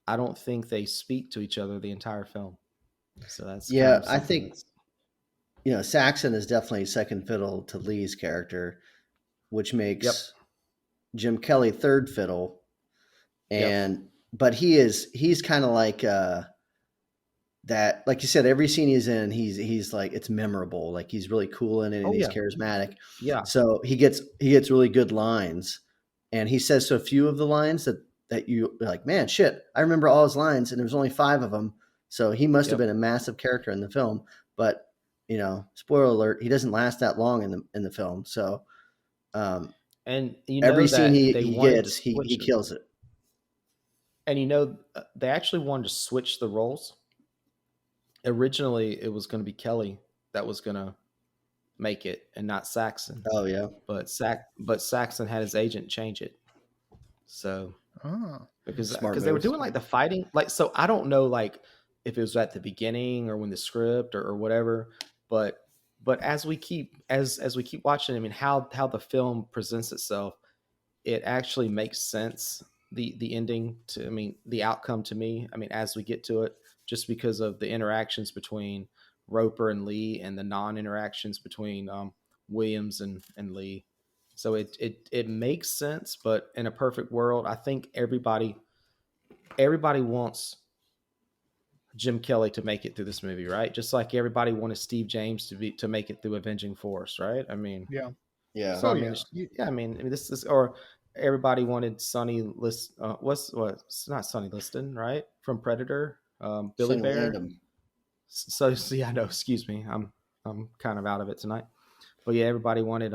I don't think they speak to each other the entire film. So that's kind Yeah, of I something think that's Saxon is definitely second fiddle to Lee's character, which yep, makes Jim Kelly third fiddle. yep. And but he's kind of like that, like you said, every scene he's in, he's like, it's memorable. Like he's really cool in it, and Oh he's yeah, charismatic. yeah. So he gets really good lines, and he says so few of the lines that you're like, man, shit, I remember all his lines, and there was only 5 of them. So he must have Yep. been a massive character in the film. But spoiler alert, he doesn't last that long in the film. So um, And you every know scene that they he wanted to gets, he switch it. kills it. And they actually wanted to switch the roles. Originally, it was going to be Kelly that was going to make it and not Saxon. Oh yeah, But Saxon had his agent change it. So Oh, because smart they were moves. doing like the fighting, like, so I don't know, like, if it was at the beginning or when the script or whatever, but as we keep watching, I mean, how the film presents itself, it actually makes sense. The ending to, I mean, the outcome to me, I mean, as we get to it, just because of the interactions between Roper and Lee and the non-interactions between Williams and Lee. So it makes sense, but in a perfect world, I think everybody wants Jim Kelly to make it through this movie, right? Just like everybody wanted Steve James to make it through Avenging Force, right? I mean, yeah. Yeah. so Oh, I mean, yeah. yeah, I mean, this is, or everybody wanted Sonny List. It's not Sonny Liston, right? From Predator, Billy Sonny Bear. Landham. So see, I know. Excuse me, I'm kind of out of it tonight. But yeah, everybody wanted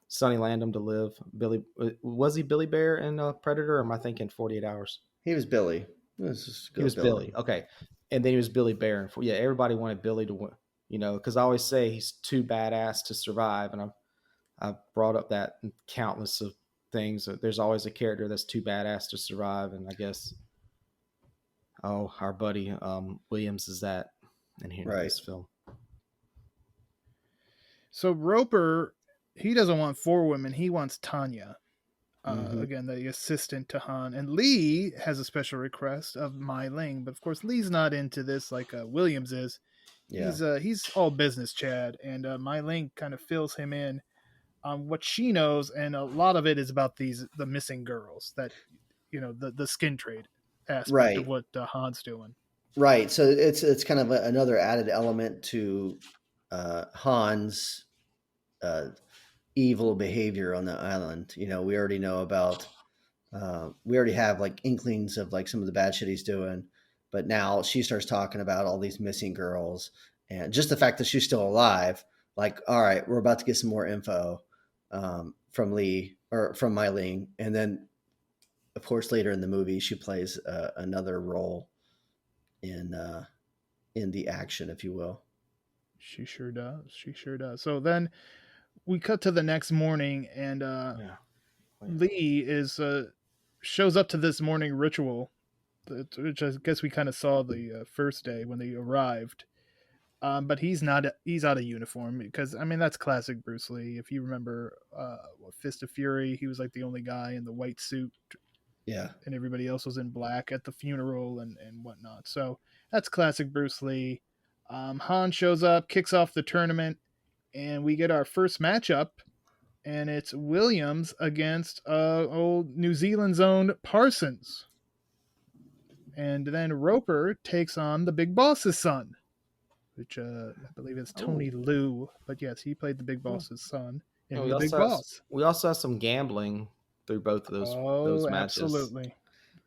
Sonny Landham to live. Billy, was he Billy Bear in Predator? Or am I thinking 48 Hours? He was Billy. Let's just He go was Billy. Billy. Okay, and then he was Billy Bear. Yeah, everybody wanted Billy to win. Because I always say he's too badass to survive, and I've brought up that in countless of things. There's always a character that's too badass to survive, and I guess our buddy Williams is that in here in Right. this film. So Roper, he doesn't want 4 women. He wants Tanya. Mhm. Again, the assistant to Han. And Lee has a special request of Mai Ling, but of course Lee's not into this like Williams is. Yeah. He's all business, Chad, and Mai Ling kind of fills him in on what she knows, and a lot of it is about the missing girls, that the skin trade aspect of Right. what Han's doing. Right. So it's kind of another added element to Han's evil behavior on the island. We already know about. We already have like inklings of like some of the bad shit he's doing, but now she starts talking about all these missing girls, and just the fact that she's still alive. Like, all right, we're about to get some more info from Lee or from Mai Ling, and then of course later in the movie she plays another role in the action, if you will. She sure does. She sure does. So then we cut to the next morning, and Yeah. Lee is shows up to this morning ritual, which I guess we kind of saw the first day when they arrived. But he's not. He's out of uniform because I mean that's classic Bruce Lee. If you remember, Fist of Fury, he was like the only guy in the white suit. Yeah. And everybody else was in black at the funeral and whatnot. So that's classic Bruce Lee. Han shows up, kicks off the tournament, and we get our first matchup, and it's Williams against old New Zealand's own Parsons. And then Roper takes on the Big Boss's son, which I believe is Tony Liu. But yes, he played the Big Boss's son in the Big Boss. We also have some gambling through both of those matches. Absolutely.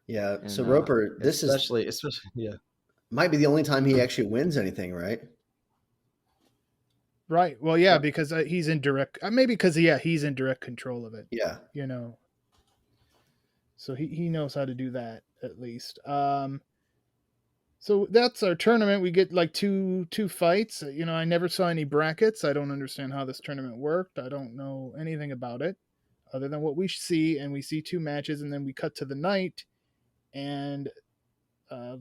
Yeah. And, so Roper, especially might be the only time he actually wins anything, right? Right. Well, yeah, because he's in direct. Maybe because he's in direct control of it. Yeah. You know. So he knows how to do that at least. So that's our tournament. We get like two fights. You know, I never saw any brackets. I don't understand how this tournament worked. I don't know anything about it other than what we see, and we see two matches, and then we cut to the night, and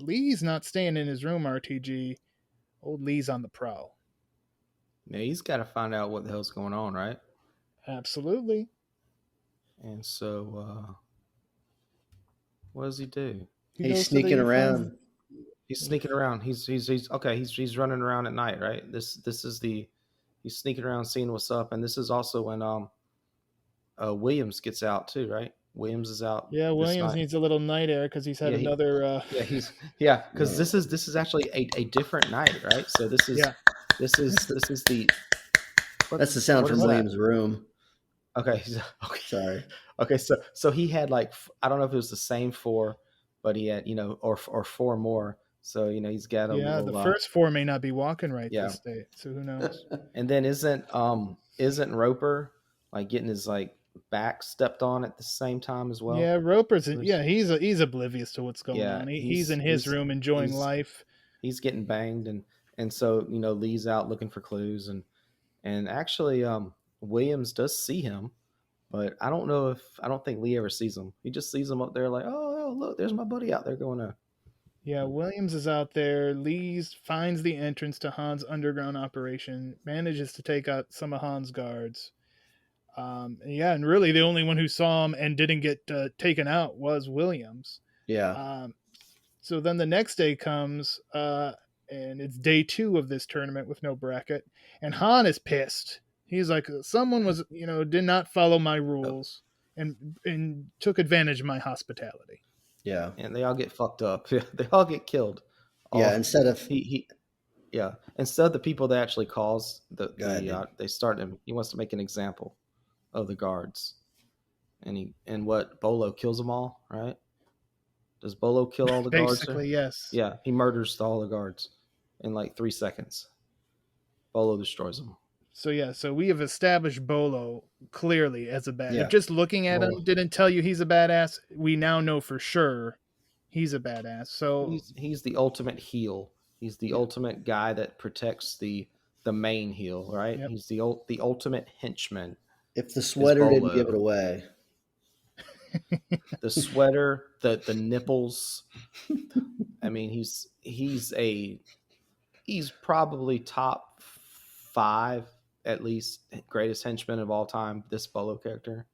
Lee's not staying in his room, RTG. Old Lee's on the prowl. Yeah, he's got to find out what the hell's going on, right? Absolutely. And so, what does he do? He's sneaking around. He's sneaking around. He's running around at night, right? He's sneaking around, seeing what's up, and this is also when Williams gets out too, right? Williams is out. Yeah, Williams needs a little night air because he's had another. Because this is actually a different night, right? So this is the. That's the sound from Williams' room. Okay. Sorry. Okay, so he had like, I don't know if it was the same 4, but he had or 4 more. So he's got a little. The first 4 may not be walking right this day. So who knows? And then isn't Roper like getting his like back stepped on at the same time as well? Yeah, Roper's he's oblivious to what's going on. He's in his room enjoying life. He's getting banged and so Lee's out looking for clues and actually Williams does see him, but I don't think Lee ever sees him. He just sees him up there like, oh look, there's my buddy out there going on. Yeah, Williams is out there. Lee finds the entrance to Han's underground operation, manages to take out some of Han's guards. And really the only one who saw him and didn't get taken out was Williams. Yeah. So then the next day comes, and it's day 2 of this tournament with no bracket, and Han is pissed. He's like, someone was, did not follow my rules and took advantage of my hospitality. Yeah. And they all get fucked up. They all get killed. Instead of instead of the people that actually cause they start him. He wants to make an example of the guards, and Bolo kills them all, right? Does Bolo kill all the guards? Basically, yes. Yeah, he murders all the guards in like 3 seconds. Bolo destroys them. So we have established Bolo clearly as a badass. If just looking at him didn't tell you he's a badass, we now know for sure he's a badass. So he's the ultimate heel. He's the ultimate guy that protects the main heel, right? Yep. He's the ultimate henchman. If the sweater didn't give it away. The sweater, the nipples. I mean, he's probably top 5 at least greatest henchman of all time. This Bolo character,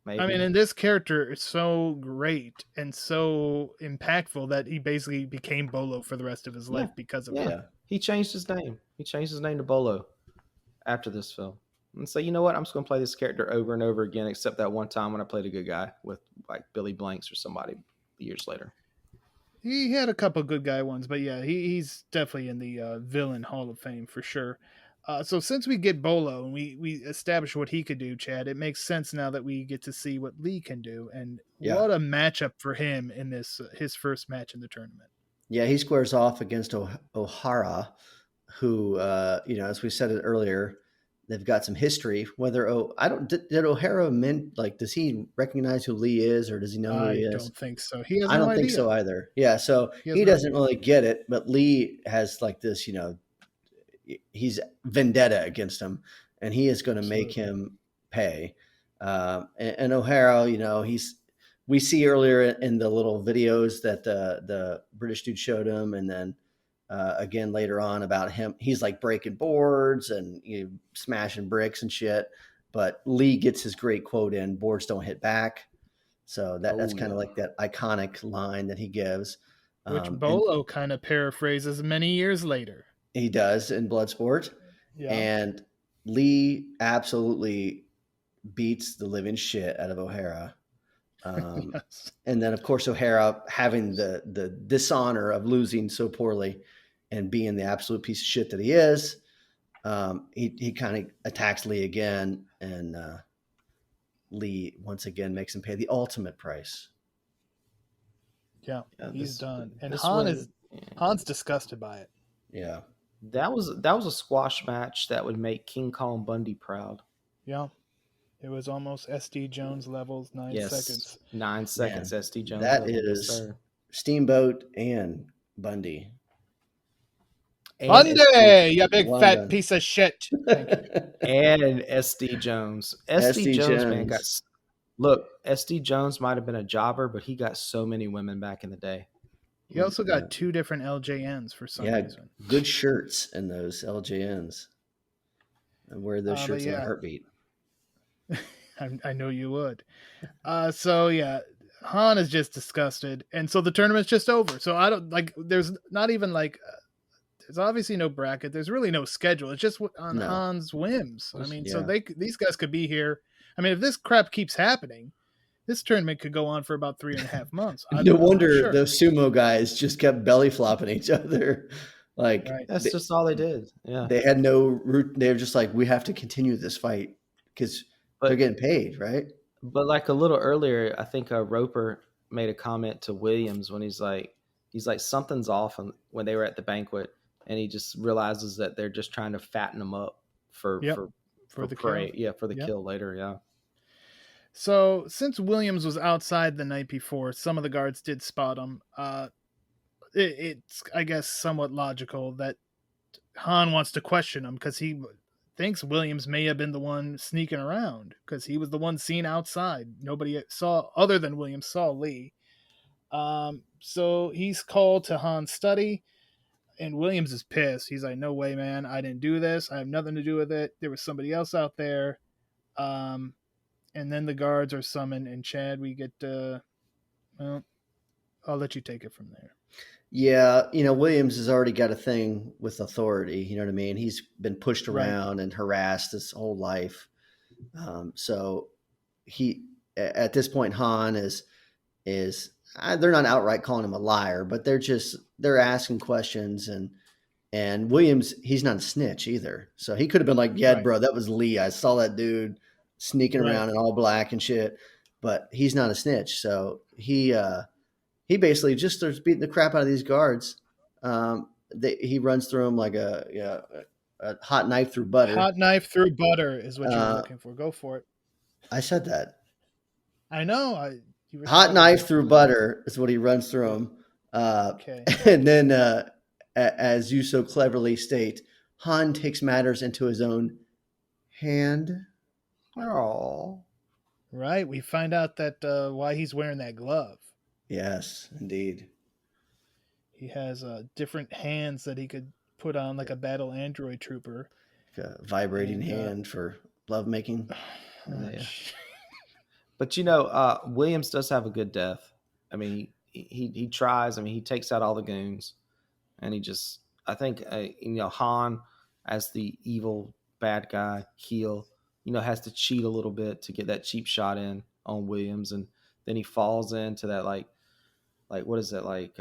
maybe. I mean, and this character is so great and so impactful that he basically became Bolo for the rest of his life because of it. He changed his name. He changed his name to Bolo after this film. And so, you know what? I'm just going to play this character over and over again, except that one time when I played a good guy with like Billy Blanks or somebody years later. He had a couple good guy ones, but yeah, he's definitely in the villain Hall of Fame for sure. So since we get Bolo and we establish what he could do, Chad, it makes sense now that we get to see what Lee can do. And what a matchup for him in this his first match in the tournament. Yeah, he squares off against O'Hara, who, as we said it earlier, they've got some history. Did O'Hara does he recognize who Lee is, or does he know who he is? I don't think so. He has I don't think so either. Yeah, so he doesn't really get it, but Lee has like this, he's vendetta against him, and he is going to make him pay. And O'Hara, we see earlier in the little videos that the British dude showed him, and then again later on about him. He's like breaking boards and smashing bricks and shit. But Lee gets his great quote in: "Boards don't hit back." So that's kind of like that iconic line that he gives, which Bolo kind of paraphrases many years later. He does in Bloodsport, and Lee absolutely beats the living shit out of O'Hara. Yes. And then, of course, O'Hara having the dishonor of losing so poorly and being the absolute piece of shit that he is, he kind of attacks Lee again, and Lee once again makes him pay the ultimate price. Yeah, he's done, and Han's disgusted by it. Yeah, that was a squash match that would make King Kong Bundy proud. Yeah. It was almost SD Jones levels, 9 seconds. 9 seconds, man. SD Jones. That is Steamboat and Bundy. Bundy, you big fat piece of shit. Thank you. And SD Jones. SD Jones, man, SD Jones might have been a jobber, but he got so many women back in the day. He also got 2 different LJNs for some reason. Good shirts in those LJNs. I wear those shirts in a heartbeat. I know you would. So yeah, Han is just disgusted, and so the tournament's just over. So I don't like. There's not even like. There's obviously no bracket. There's really no schedule. It's just on Han's whims. I mean, so these guys could be here. I mean, if this crap keeps happening, this tournament could go on for about 3.5 months. No wonder those sumo guys just kept belly flopping each other. Like that's just all they did. Yeah, they had no route. They were just like, we have to continue this fight because they're getting paid, right? But like a little earlier, I think Roper made a comment to Williams when he's like something's off when they were at the banquet, and he just realizes that they're just trying to fatten him up for the prey. Kill. Yeah, for the kill later. Yeah. So since Williams was outside the night before, some of the guards did spot him. It's I guess somewhat logical that Han wants to question him because he thinks Williams may have been the one sneaking around because he was the one seen outside. Nobody saw other than Williams saw Lee. So he's called to Han's study, and Williams is pissed. He's like, "No way, man! I didn't do this. I have nothing to do with it. There was somebody else out there." And then the guards are summoned, and Chad, we get. Well, I'll let you take it from there. Yeah, Williams has already got a thing with authority. You know what I mean? He's been pushed around and harassed his whole life. So he, at this point, Han is they're not outright calling him a liar, but they're asking questions, and Williams, he's not a snitch either. So he could have been like, yeah, bro, that was Lee. I saw that dude sneaking around in all black and shit, but he's not a snitch. So he basically just starts beating the crap out of these guards. He runs through them like a hot knife through butter. Hot knife through butter is what you're looking for. Go for it. I said that. I know. Hot knife through butter is what he runs through them. Okay. And then, as you so cleverly state, Han takes matters into his own hand. Oh, right. We find out that why he's wearing that glove. Yes, indeed. He has different hands that he could put on like a battle android trooper. Like a vibrating hand for lovemaking. But Williams does have a good death. I mean, he tries. I mean, he takes out all the goons, and I think Han as the evil bad guy heel, has to cheat a little bit to get that cheap shot in on Williams, and then he falls into that like what is it like?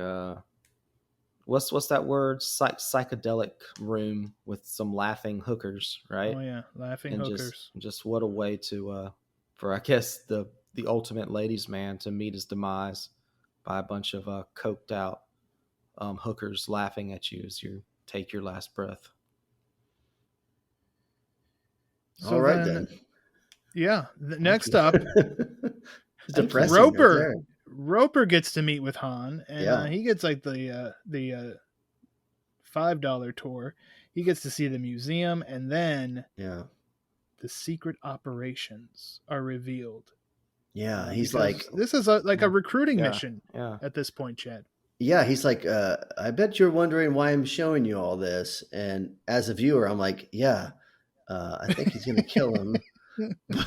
What's that word? Psychedelic room with some laughing hookers, right? Oh yeah, laughing hookers. Just what a way to for I guess the ultimate ladies' man to meet his demise by a bunch of coked out hookers laughing at you as you take your last breath. So all right then. Yeah. Next up, depressing. Roper gets to meet with Han, and he gets like the $5 tour. He gets to see the museum, and then the secret operations are revealed. Yeah, he's like, this is like a recruiting mission at this point, Chad. yeah, he's like, I bet you're wondering why I'm showing you all this. And as a viewer, I'm like, yeah, I think he's going to kill him.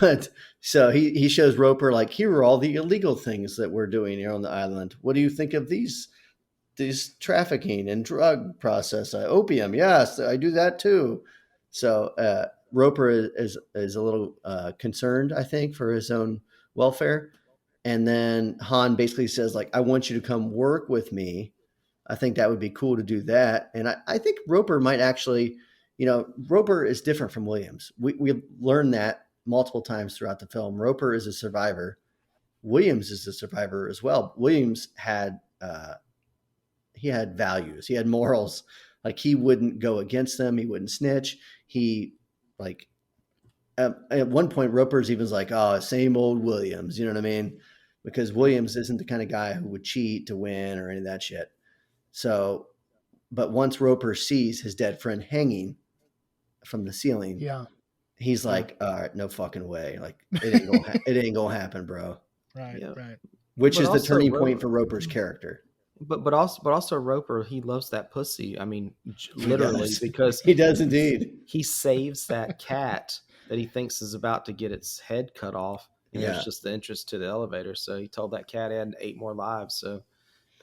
But so he shows Roper, like, here are all the illegal things that we're doing here on the island. What do you think of these trafficking and drug process? Opium. Yes, I do that too. So Roper is a little concerned, I think, for his own welfare. And then Han basically says, like, I want you to come work with me. I think that would be cool to do that. And I think Roper might actually, Roper is different from Williams. We learned that multiple times throughout the film. Roper is a survivor. Williams is a survivor as well. Williams had he had values. He had morals. Like, he wouldn't go against them. He wouldn't snitch. He, like, at one point, Roper's even like, oh, same old Williams. You know what I mean? Because Williams isn't the kind of guy who would cheat to win or any of that shit. So, but once Roper sees his dead friend hanging from the ceiling, Yeah. he's like, all right, no fucking way. Like, it ain't gonna happen, bro. Right, Yeah. right. Which But is the also turning Roper- point for Roper's character. But also Roper, he loves that pussy. I mean, literally, does. because He does indeed. he saves that cat that he thinks is about to get its head cut off. And Yeah. there's just the entrance to the elevator. So he told that cat he had 8 more lives. So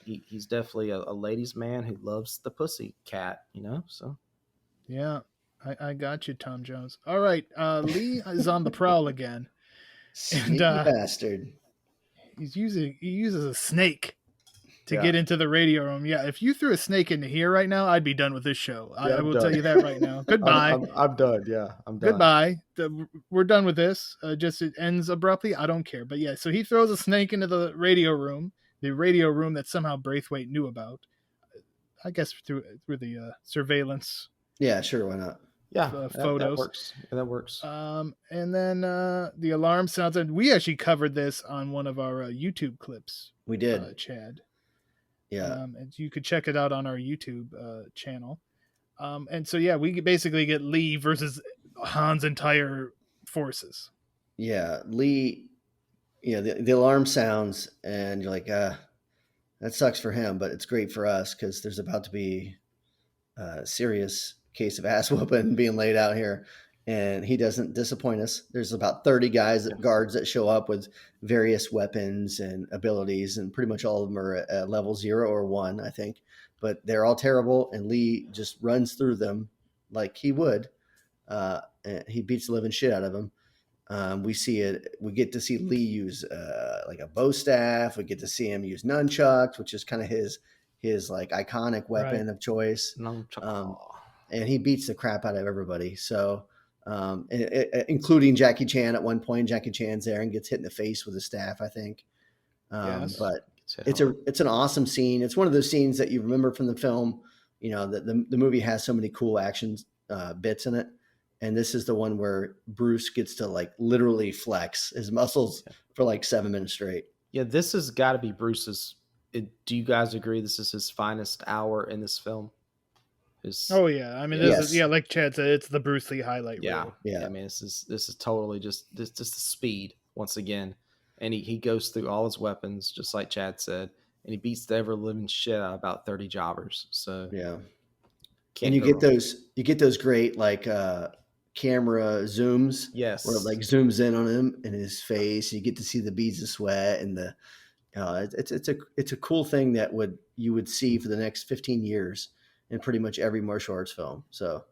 he's definitely a ladies' man who loves the pussy cat, So Yeah. I got you, Tom Jones. All right. Lee is on the prowl again. Sneaky bastard. He uses a snake to Yeah. get into the radio room. Yeah, if you threw a snake into here right now, I'd be done with this show. I I'm will done. tell you that right now. Goodbye. I'm done. Yeah, I'm done. Goodbye. We're done with this. Just it ends abruptly. I don't care. But yeah, so he throws a snake into the radio room that somehow Braithwaite knew about. I guess through the surveillance. Yeah, sure, why not? Yeah, photos. that works. Yeah, that works. And then the alarm sounds, and we actually covered this on one of our YouTube clips. We did. Chad. Yeah. And you could check it out on our YouTube channel. And so, yeah, we basically get Lee versus Han's entire forces. Yeah. Lee, the alarm sounds and you're like, that sucks for him, but it's great for us because there's about to be a serious case of ass whooping being laid out here. And he doesn't disappoint us. There's about 30 guards that show up with various weapons and abilities, and pretty much all of them are at level 0 or 1, I think. But they're all terrible, and Lee just runs through them like he would. And he beats the living shit out of them. We get to see Lee use like a bow staff. We get to see him use nunchucks, which is kind of his like iconic weapon of choice. And he beats the crap out of everybody. So. Including Jackie Chan at one point. Jackie Chan's there and gets hit in the face with a staff, I think. Yes. But it's an awesome scene. It's one of those scenes that you remember from the film. That the movie has so many cool action bits in it, and this is the one where Bruce gets to like literally flex his muscles for like 7 minutes straight. Yeah, this has got to be Bruce's. Do you guys agree this is his finest hour in this film? Oh yeah, I mean, this is, like Chad said, it's the Bruce Lee highlight reel. Yeah. I mean, this is totally just the speed once again, and he goes through all his weapons just like Chad said, and he beats the ever living shit out of about 30 jobbers. So yeah, and you get those great like camera zooms, yes, where it like zooms in on him and his face. You get to see the beads of sweat and the. It's a cool thing that you would see for the next 15 years. In pretty much every martial arts film. So,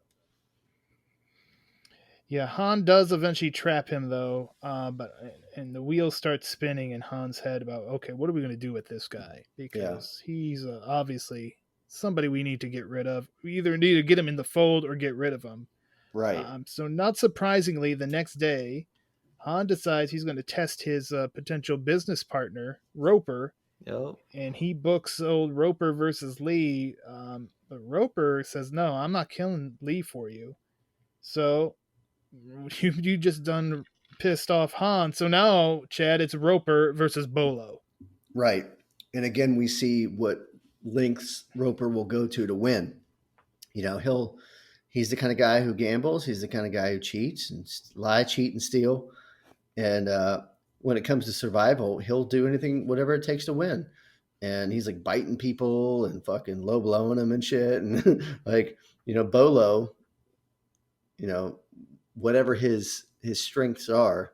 yeah, Han does eventually trap him though, and the wheels start spinning in Han's head about, okay, what are we going to do with this guy? Because he's obviously somebody we need to get rid of. We either need to get him in the fold or get rid of him. Right. So not surprisingly, the next day, Han decides he's going to test his potential business partner, Roper. Yep. And he books old Roper versus Lee. But Roper says, no, I'm not killing Lee for you. So you just done pissed off Han. So now, Chad, it's Roper versus Bolo. Right. And again, we see what lengths Roper will go to win. He's the kind of guy who gambles. He's the kind of guy who cheats and lie, cheat, and steal. And when it comes to survival, he'll do anything, whatever it takes to win. and he's like biting people and fucking low blowing them and shit. And like, Bolo, whatever his strengths are,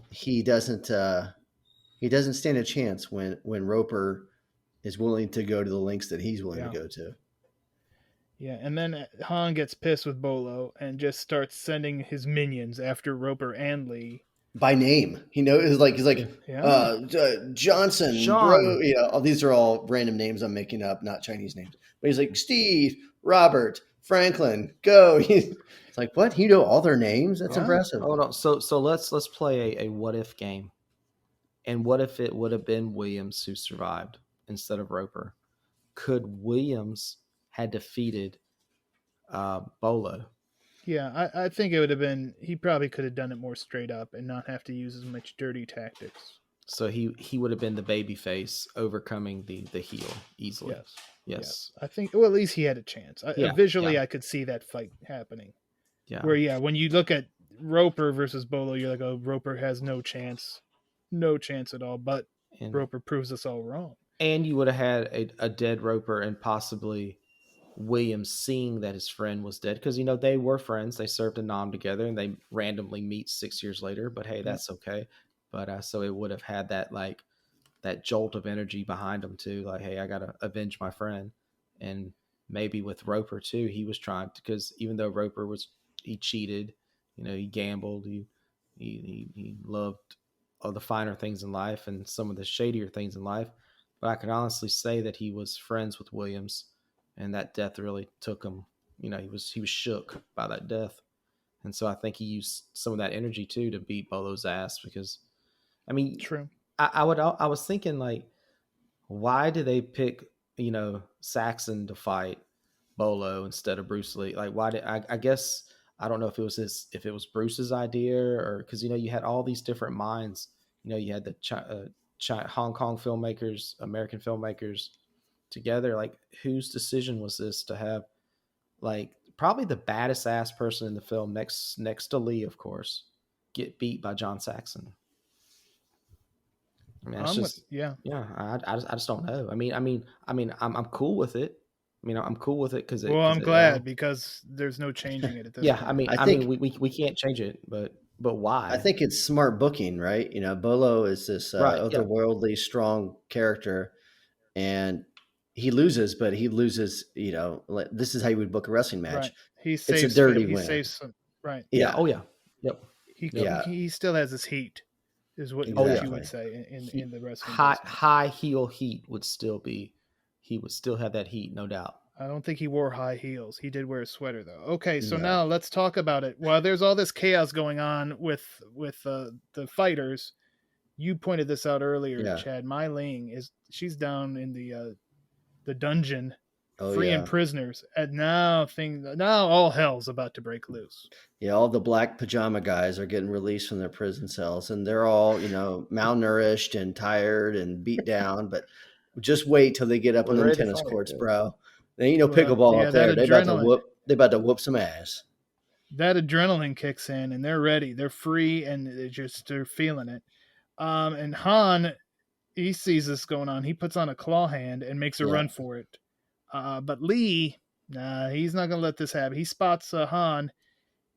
he doesn't stand a chance when Roper is willing to go to the lengths that he's willing to go to. Yeah, and then Han gets pissed with Bolo and just starts sending his minions after Roper and Lee by name. He's like Johnson, Sean. bro. All these are all random names I'm making up, not Chinese names. But he's like Steve, Robert, Franklin, go. It's like, what? You know all their names? That's impressive. Hold on. So let's play a what if game. And what if it would have been Williams who survived instead of Roper? Could Williams had defeated Bolo? Yeah, I think it would have been. He probably could have done it more straight up and not have to use as much dirty tactics. So he would have been the baby face, overcoming the heel easily. Yes. I think. Well, at least he had a chance. Visually, I could see that fight happening. Yeah. Where when you look at Roper versus Bolo, you're like, oh, Roper has no chance at all. But Roper proves us all wrong. And you would have had a dead Roper and possibly Williams seeing that his friend was dead, because they were friends. They served a nom together, and they randomly meet 6 years later. But hey, that's okay. But so it would have had that jolt of energy behind him too. Like, hey, I gotta avenge my friend. And maybe with Roper too, he was trying to, because even though Roper he cheated, he gambled, he loved all the finer things in life and some of the shadier things in life. But I can honestly say that he was friends with Williams, and that death really took him. He was shook by that death. And so I think he used some of that energy too to beat Bolo's ass, because true. I was thinking, like, why did they pick, Saxon to fight Bolo instead of Bruce Lee? Like, why did I guess, I don't know if it was Bruce's idea, or because, you had all these different minds. You had the Hong Kong filmmakers, American filmmakers together. Like, whose decision was this to have, like, probably the baddest ass person in the film next to Lee, of course, get beat by John Saxon? I just don't know. I'm cool with it. I'm cool with it because I'm glad, because there's no changing it at this point. I think we can't change it, but why? I think it's smart booking, right? Bolo is this otherworldly strong character, and he loses, but he loses. This is how you would book a wrestling match. Right. It's a dirty win. He saves some, right? Yeah. Oh yeah. Yep. He still has his heat, is what you would say in the wrestling. High heel heat would still be. He would still have that heat, no doubt. I don't think he wore high heels. He did wear a sweater, though. Okay, so now let's talk about it. While there's all this chaos going on with the fighters, you pointed this out earlier, Chad. Mai Ling she's down in the dungeon, freeing prisoners, and now all hell's about to break loose. Yeah, all the black pajama guys are getting released from their prison cells, and they're all malnourished and tired and beat down, but just wait till they get up on the tennis courts, bro. Then pickleball up there. They about to whoop some ass. That adrenaline kicks in, and they're ready. They're free, and they're feeling it. And Han, he sees this going on. He puts on a claw hand and makes a run for it. But Lee, he's not gonna let this happen. He spots Han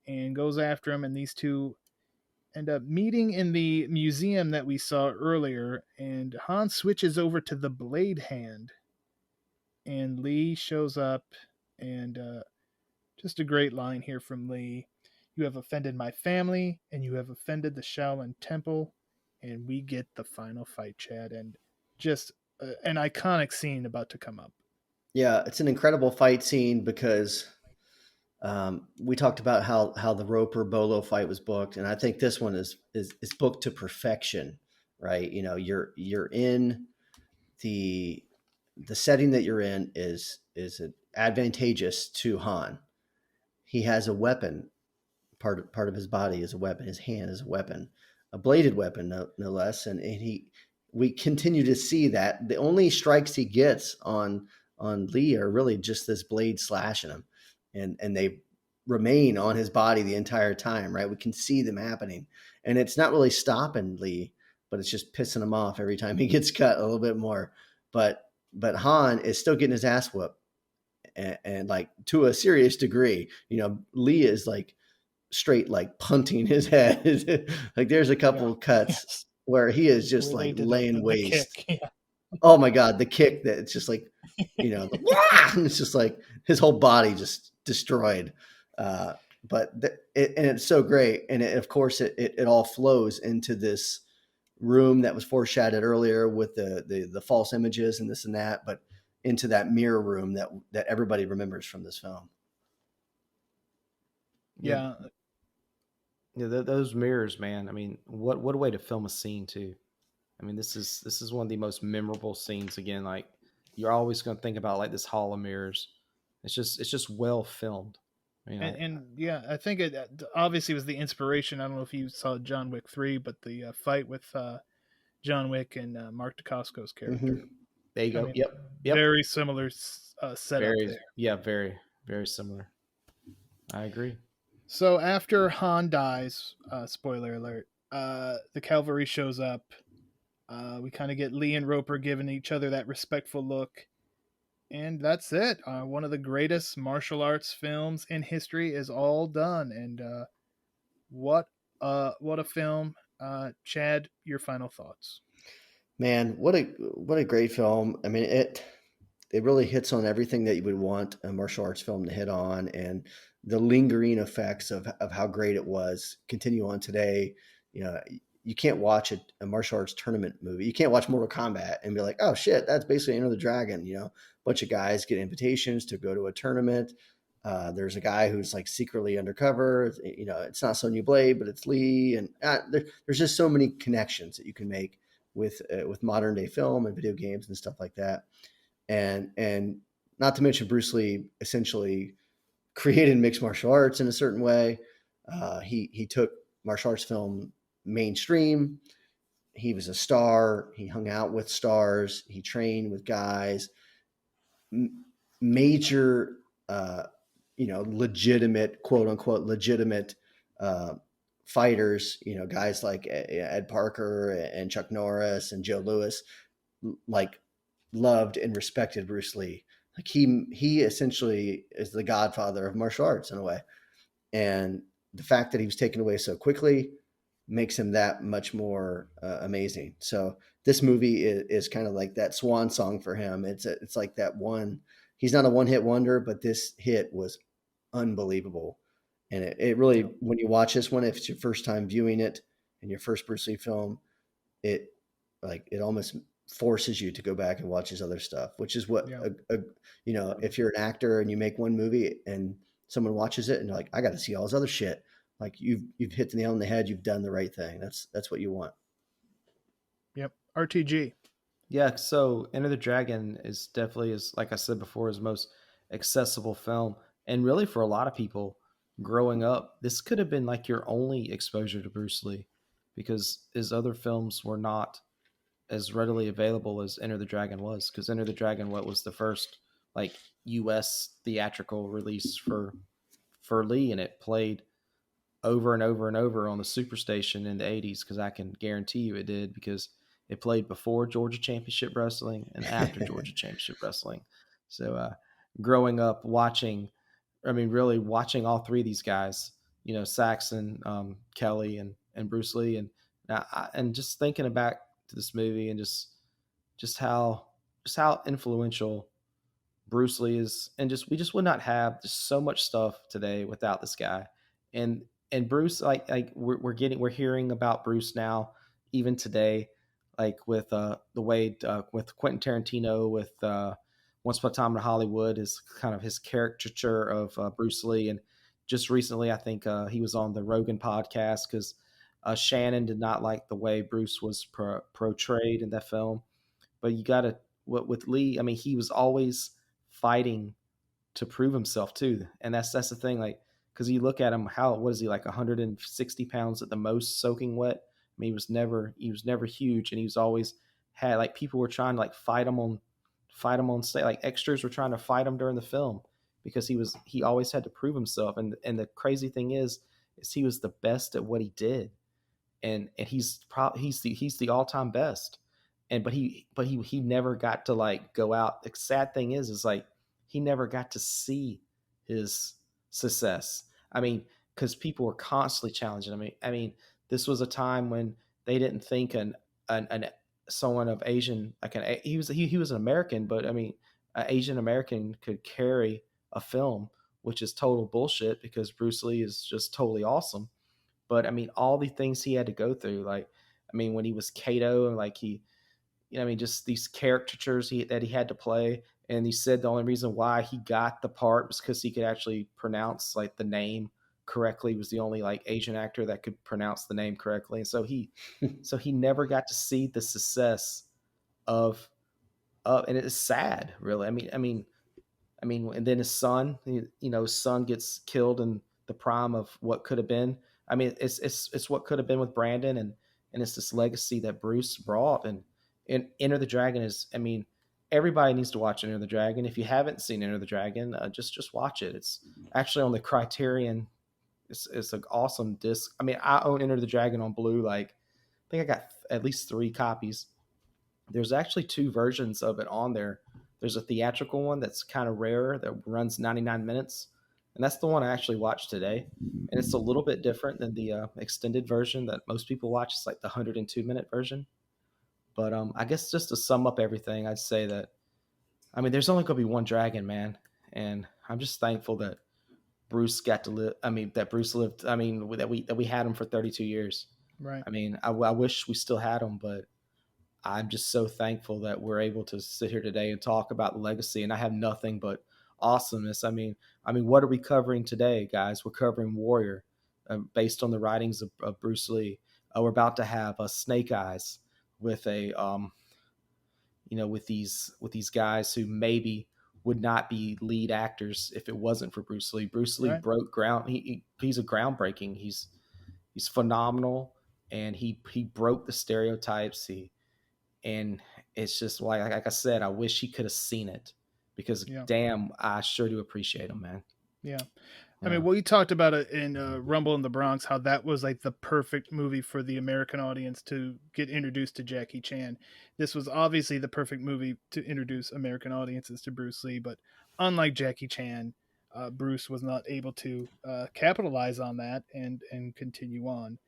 and goes after him, and these two end up meeting in the museum that we saw earlier, and Han switches over to the blade hand, and Lee shows up, and just a great line here from Lee. You have offended my family, and you have offended the Shaolin Temple, and we get the final fight, Chad, and just an iconic scene about to come up. Yeah, it's an incredible fight scene, because we talked about how the Roper Bolo fight was booked, and I think this one is booked to perfection, right? You're in the setting that you're in is advantageous to Han. He has a weapon. Part of his body is a weapon. His hand is a weapon, a bladed weapon, no less. And we continue to see that the only strikes he gets on Lee are really just this blade slashing him. And they remain on his body the entire time, right? We can see them happening, and it's not really stopping Lee. but it's just pissing him off every time he gets cut a little bit more. But Han is still getting his ass whooped, and like to a serious degree. Lee is like straight like punting his head. Like there's a couple cuts where he is just like laying waste. Oh my God, the kick that it's just like, and it's just like his whole body just destroyed. But it's so great. And of course it all flows into this room that was foreshadowed earlier with the false images and this and that, but into that mirror room that everybody remembers from this film. Yeah. Those mirrors, man. I mean, what a way to film a scene too. I mean, this is one of the most memorable scenes. Again, like you're always going to think about like this hall of mirrors. It's just well filmed. And yeah, I think it obviously was the inspiration. I don't know if you saw John Wick 3, but the fight with John Wick and Mark Dacascos' character. Mm-hmm. There you go. Yep. Very similar setup there. Yeah, very, very similar. I agree. So after Han dies, spoiler alert, the cavalry shows up. We kind of get Lee and Roper giving each other that respectful look. And that's it. One of the greatest martial arts films in history is all done. And what a film. Chad, your final thoughts. Man, what a great film. I mean, it really hits on everything that you would want a martial arts film to hit on, and the lingering effects of how great it was continue on today. You can't watch a martial arts tournament movie. You can't watch Mortal Kombat and be like, oh shit, that's basically Enter the Dragon. A bunch of guys get invitations to go to a tournament. There's a guy who's like secretly undercover. It's not Sonya Blade, but it's Lee. And there's just so many connections that you can make with modern day film and video games and stuff like that. And not to mention Bruce Lee essentially created mixed martial arts in a certain way. He took martial arts film mainstream. He was a star. He hung out with stars. He trained with guys, major, legitimate, quote unquote, legitimate fighters, guys like Ed Parker and Chuck Norris and Joe Louis, like loved and respected Bruce Lee. Like he essentially is the godfather of martial arts in a way. And the fact that he was taken away so quickly makes him that much more amazing. So this movie is kind of like that swan song for him. It's like that one, he's not a one-hit wonder, but this hit was unbelievable. And it really, when you watch this one, if it's your first time viewing it and your first Bruce Lee film, it almost forces you to go back and watch his other stuff, which is what, if you're an actor and you make one movie and someone watches it and you're like, I got to see all his other shit. Like you've hit the nail on the head. You've done the right thing. That's what you want. Yep. RTG. Yeah. So Enter the Dragon is definitely, like I said before, his most accessible film. And really for a lot of people growing up, this could have been like your only exposure to Bruce Lee, because his other films were not as readily available as Enter the Dragon was. Because Enter the Dragon, was the first like US theatrical release for Lee, and it played over and over and over on the Superstation in the 80s, because I can guarantee you it did, because it played before Georgia Championship Wrestling and after Georgia Championship Wrestling. So growing up watching all three of these guys, Saxon, Kelly, and Bruce Lee, and just thinking back to this movie and just how influential Bruce Lee is, and we just would not have just so much stuff today without this guy. And Bruce, we're hearing about Bruce now, even today, like with the way with Quentin Tarantino, with Once Upon a Time in Hollywood, is kind of his caricature of Bruce Lee. And just recently, I think he was on the Rogan podcast, because Shannon did not like the way Bruce was portrayed in that film. But you got to, with Lee, I mean, he was always fighting to prove himself too, and that's the thing, like. Because you look at him, what is he, like 160 pounds at the most, soaking wet? I mean, he was never huge, and he was always had, like, people were trying to like fight him on stage, like extras were trying to fight him during the film, because he always had to prove himself. And the crazy thing is he was the best at what he did. and he's the all-time best. And but he never got to like go out. The sad thing is like he never got to see his success. I mean, because people were constantly challenging him. I mean, this was a time when they didn't think an someone of Asian, like he was an American, but I mean, an Asian American could carry a film, which is total bullshit because Bruce Lee is just totally awesome. But I mean, all the things he had to go through, like, I mean, when he was Kato, and like I mean, just these caricatures that he had to play. And he said the only reason why he got the part was because he could actually pronounce like the name correctly. He was the only like Asian actor that could pronounce the name correctly. And so he never got to see the success of, and it is sad, really. I mean, and then his son, his son gets killed in the prime of what could have been. I mean, it's what could have been with Brandon, and it's this legacy that Bruce brought. And Enter the Dragon is, I mean, everybody needs to watch Enter the Dragon. If you haven't seen Enter the Dragon, just watch it. It's actually on the Criterion. It's an awesome disc. I mean, I own Enter the Dragon on Blue. Like, I think I got at least 3 copies. There's actually 2 versions of it on there. There's a theatrical one that's kind of rare that runs 99 minutes. And that's the one I actually watched today. And it's a little bit different than the extended version that most people watch. It's like the 102-minute version. But I guess just to sum up everything, I'd say that, I mean, there's only going to be one dragon, man. And I'm just thankful that Bruce got to live. I mean, that Bruce lived. I mean, that we had him for 32 years. Right. I mean, I wish we still had him, but I'm just so thankful that we're able to sit here today and talk about the legacy. And I have nothing but awesomeness. I mean, what are we covering today, guys? We're covering Warrior, based on the writings of Bruce Lee. We're about to have a Snake Eyes with a, with these guys who maybe would not be lead actors if it wasn't for Bruce Lee. Bruce Lee Right. broke ground. He's a groundbreaking. He's phenomenal, and he broke the stereotypes. And it's just like I said, I wish he could have seen it, because damn, I sure do appreciate him, man. Yeah. I mean, we talked about it in Rumble in the Bronx, how that was like the perfect movie for the American audience to get introduced to Jackie Chan. This was obviously the perfect movie to introduce American audiences to Bruce Lee, but unlike Jackie Chan, Bruce was not able to capitalize on that and continue on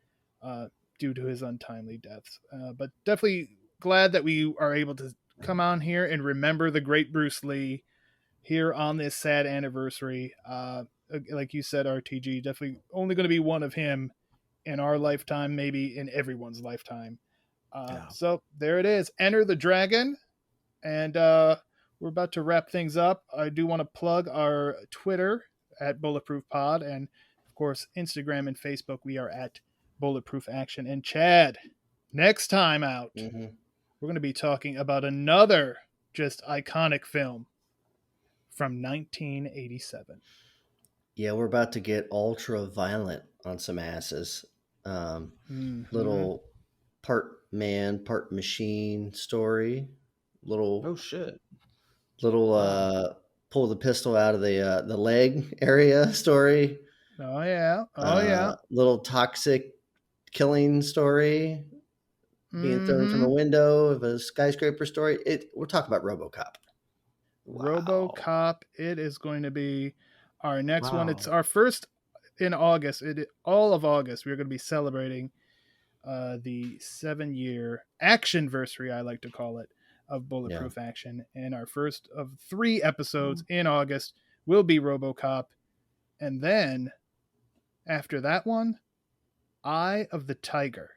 due to his untimely deaths. But definitely glad that we are able to come on here and remember the great Bruce Lee here on this sad anniversary. Like you said, RTG, definitely only going to be one of him in our lifetime, maybe in everyone's lifetime. So there it is. Enter the Dragon. And we're about to wrap things up. I do want to plug our Twitter at Bulletproof Pod. And, of course, Instagram and Facebook, we are at Bulletproof Action. And Chad, next time out, we're going to be talking about another just iconic film from 1987. Yeah, we're about to get ultra violent on some asses. Little part man, part machine story. Little pull the pistol out of the leg area story. Oh yeah. Little toxic killing story. Being thrown from a window of a skyscraper story. We're talking about RoboCop. Wow. RoboCop. It is going to be our next one. It's our first in August. All of August, we're going to be celebrating the 7-year action-versary, I like to call it, of Bulletproof Action. And our first of 3 episodes in August will be RoboCop. And then, after that one, Eye of the Tiger.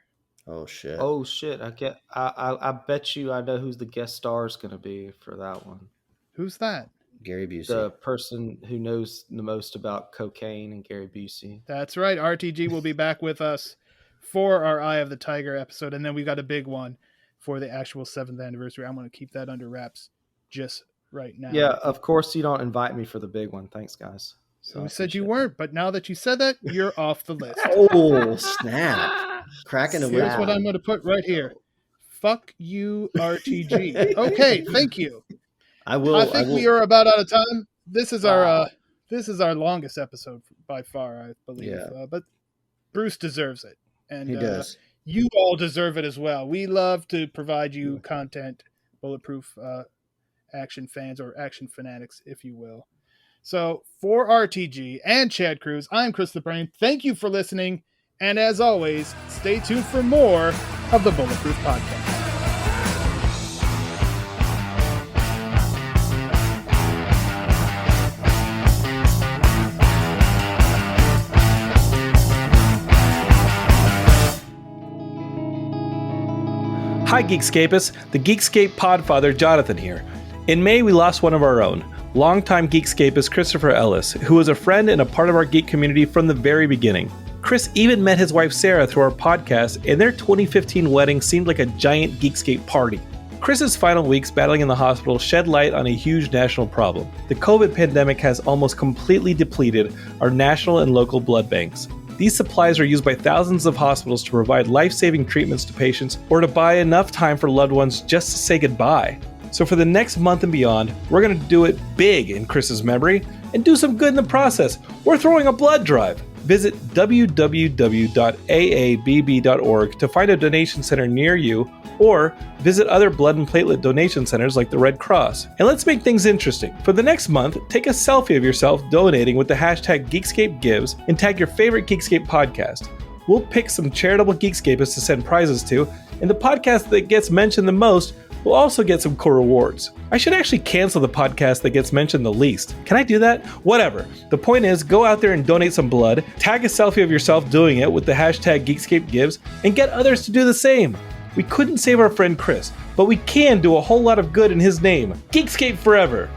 Oh shit! I bet you I know who's the guest star is going to be for that one. Who's that? Gary Busey. The person who knows the most about cocaine and Gary Busey. That's right. RTG will be back with us for our Eye of the Tiger episode. And then we got a big one for the actual 7th anniversary. I'm going to keep that under wraps just right now. Yeah, of course you don't invite me for the big one. Thanks, guys. So we said you weren't, but now that you said that, you're off the list. Oh, snap. Cracking a whip. Here's what I'm going to put right here. Fuck you, RTG. Okay, thank you. I think we are about out of time. This is our longest episode by far, I believe. Yeah. But Bruce deserves it. And he does. you all deserve it as well. We love to provide you content, Bulletproof Action fans or action fanatics, if you will. So for RTG and Chad Cruz, I'm Chris the Brain. Thank you for listening. And as always, stay tuned for more of the Bulletproof Podcast. Hi Geekscapists, the Geekscape podfather Jonathan here. In May we lost one of our own, longtime Geekscapist Christopher Ellis, who was a friend and a part of our geek community from the very beginning. Chris even met his wife Sarah through our podcast, and their 2015 wedding seemed like a giant Geekscape party. Chris's final weeks battling in the hospital shed light on a huge national problem. The COVID pandemic has almost completely depleted our national and local blood banks. These supplies are used by thousands of hospitals to provide life-saving treatments to patients or to buy enough time for loved ones just to say goodbye. So for the next month and beyond, we're going to do it big in Chris's memory and do some good in the process. We're throwing a blood drive. Visit www.aabb.org to find a donation center near you, or visit other blood and platelet donation centers like the Red Cross. And let's make things interesting. For the next month, take a selfie of yourself donating with the hashtag GeekscapeGives and tag your favorite Geekscape podcast. We'll pick some charitable Geekscapists to send prizes to, and the podcast that gets mentioned the most will also get some cool rewards. I should actually cancel the podcast that gets mentioned the least. Can I do that? Whatever. The point is, go out there and donate some blood, tag a selfie of yourself doing it with the hashtag GeekscapeGives, and get others to do the same. We couldn't save our friend Chris, but we can do a whole lot of good in his name. Geekscape forever!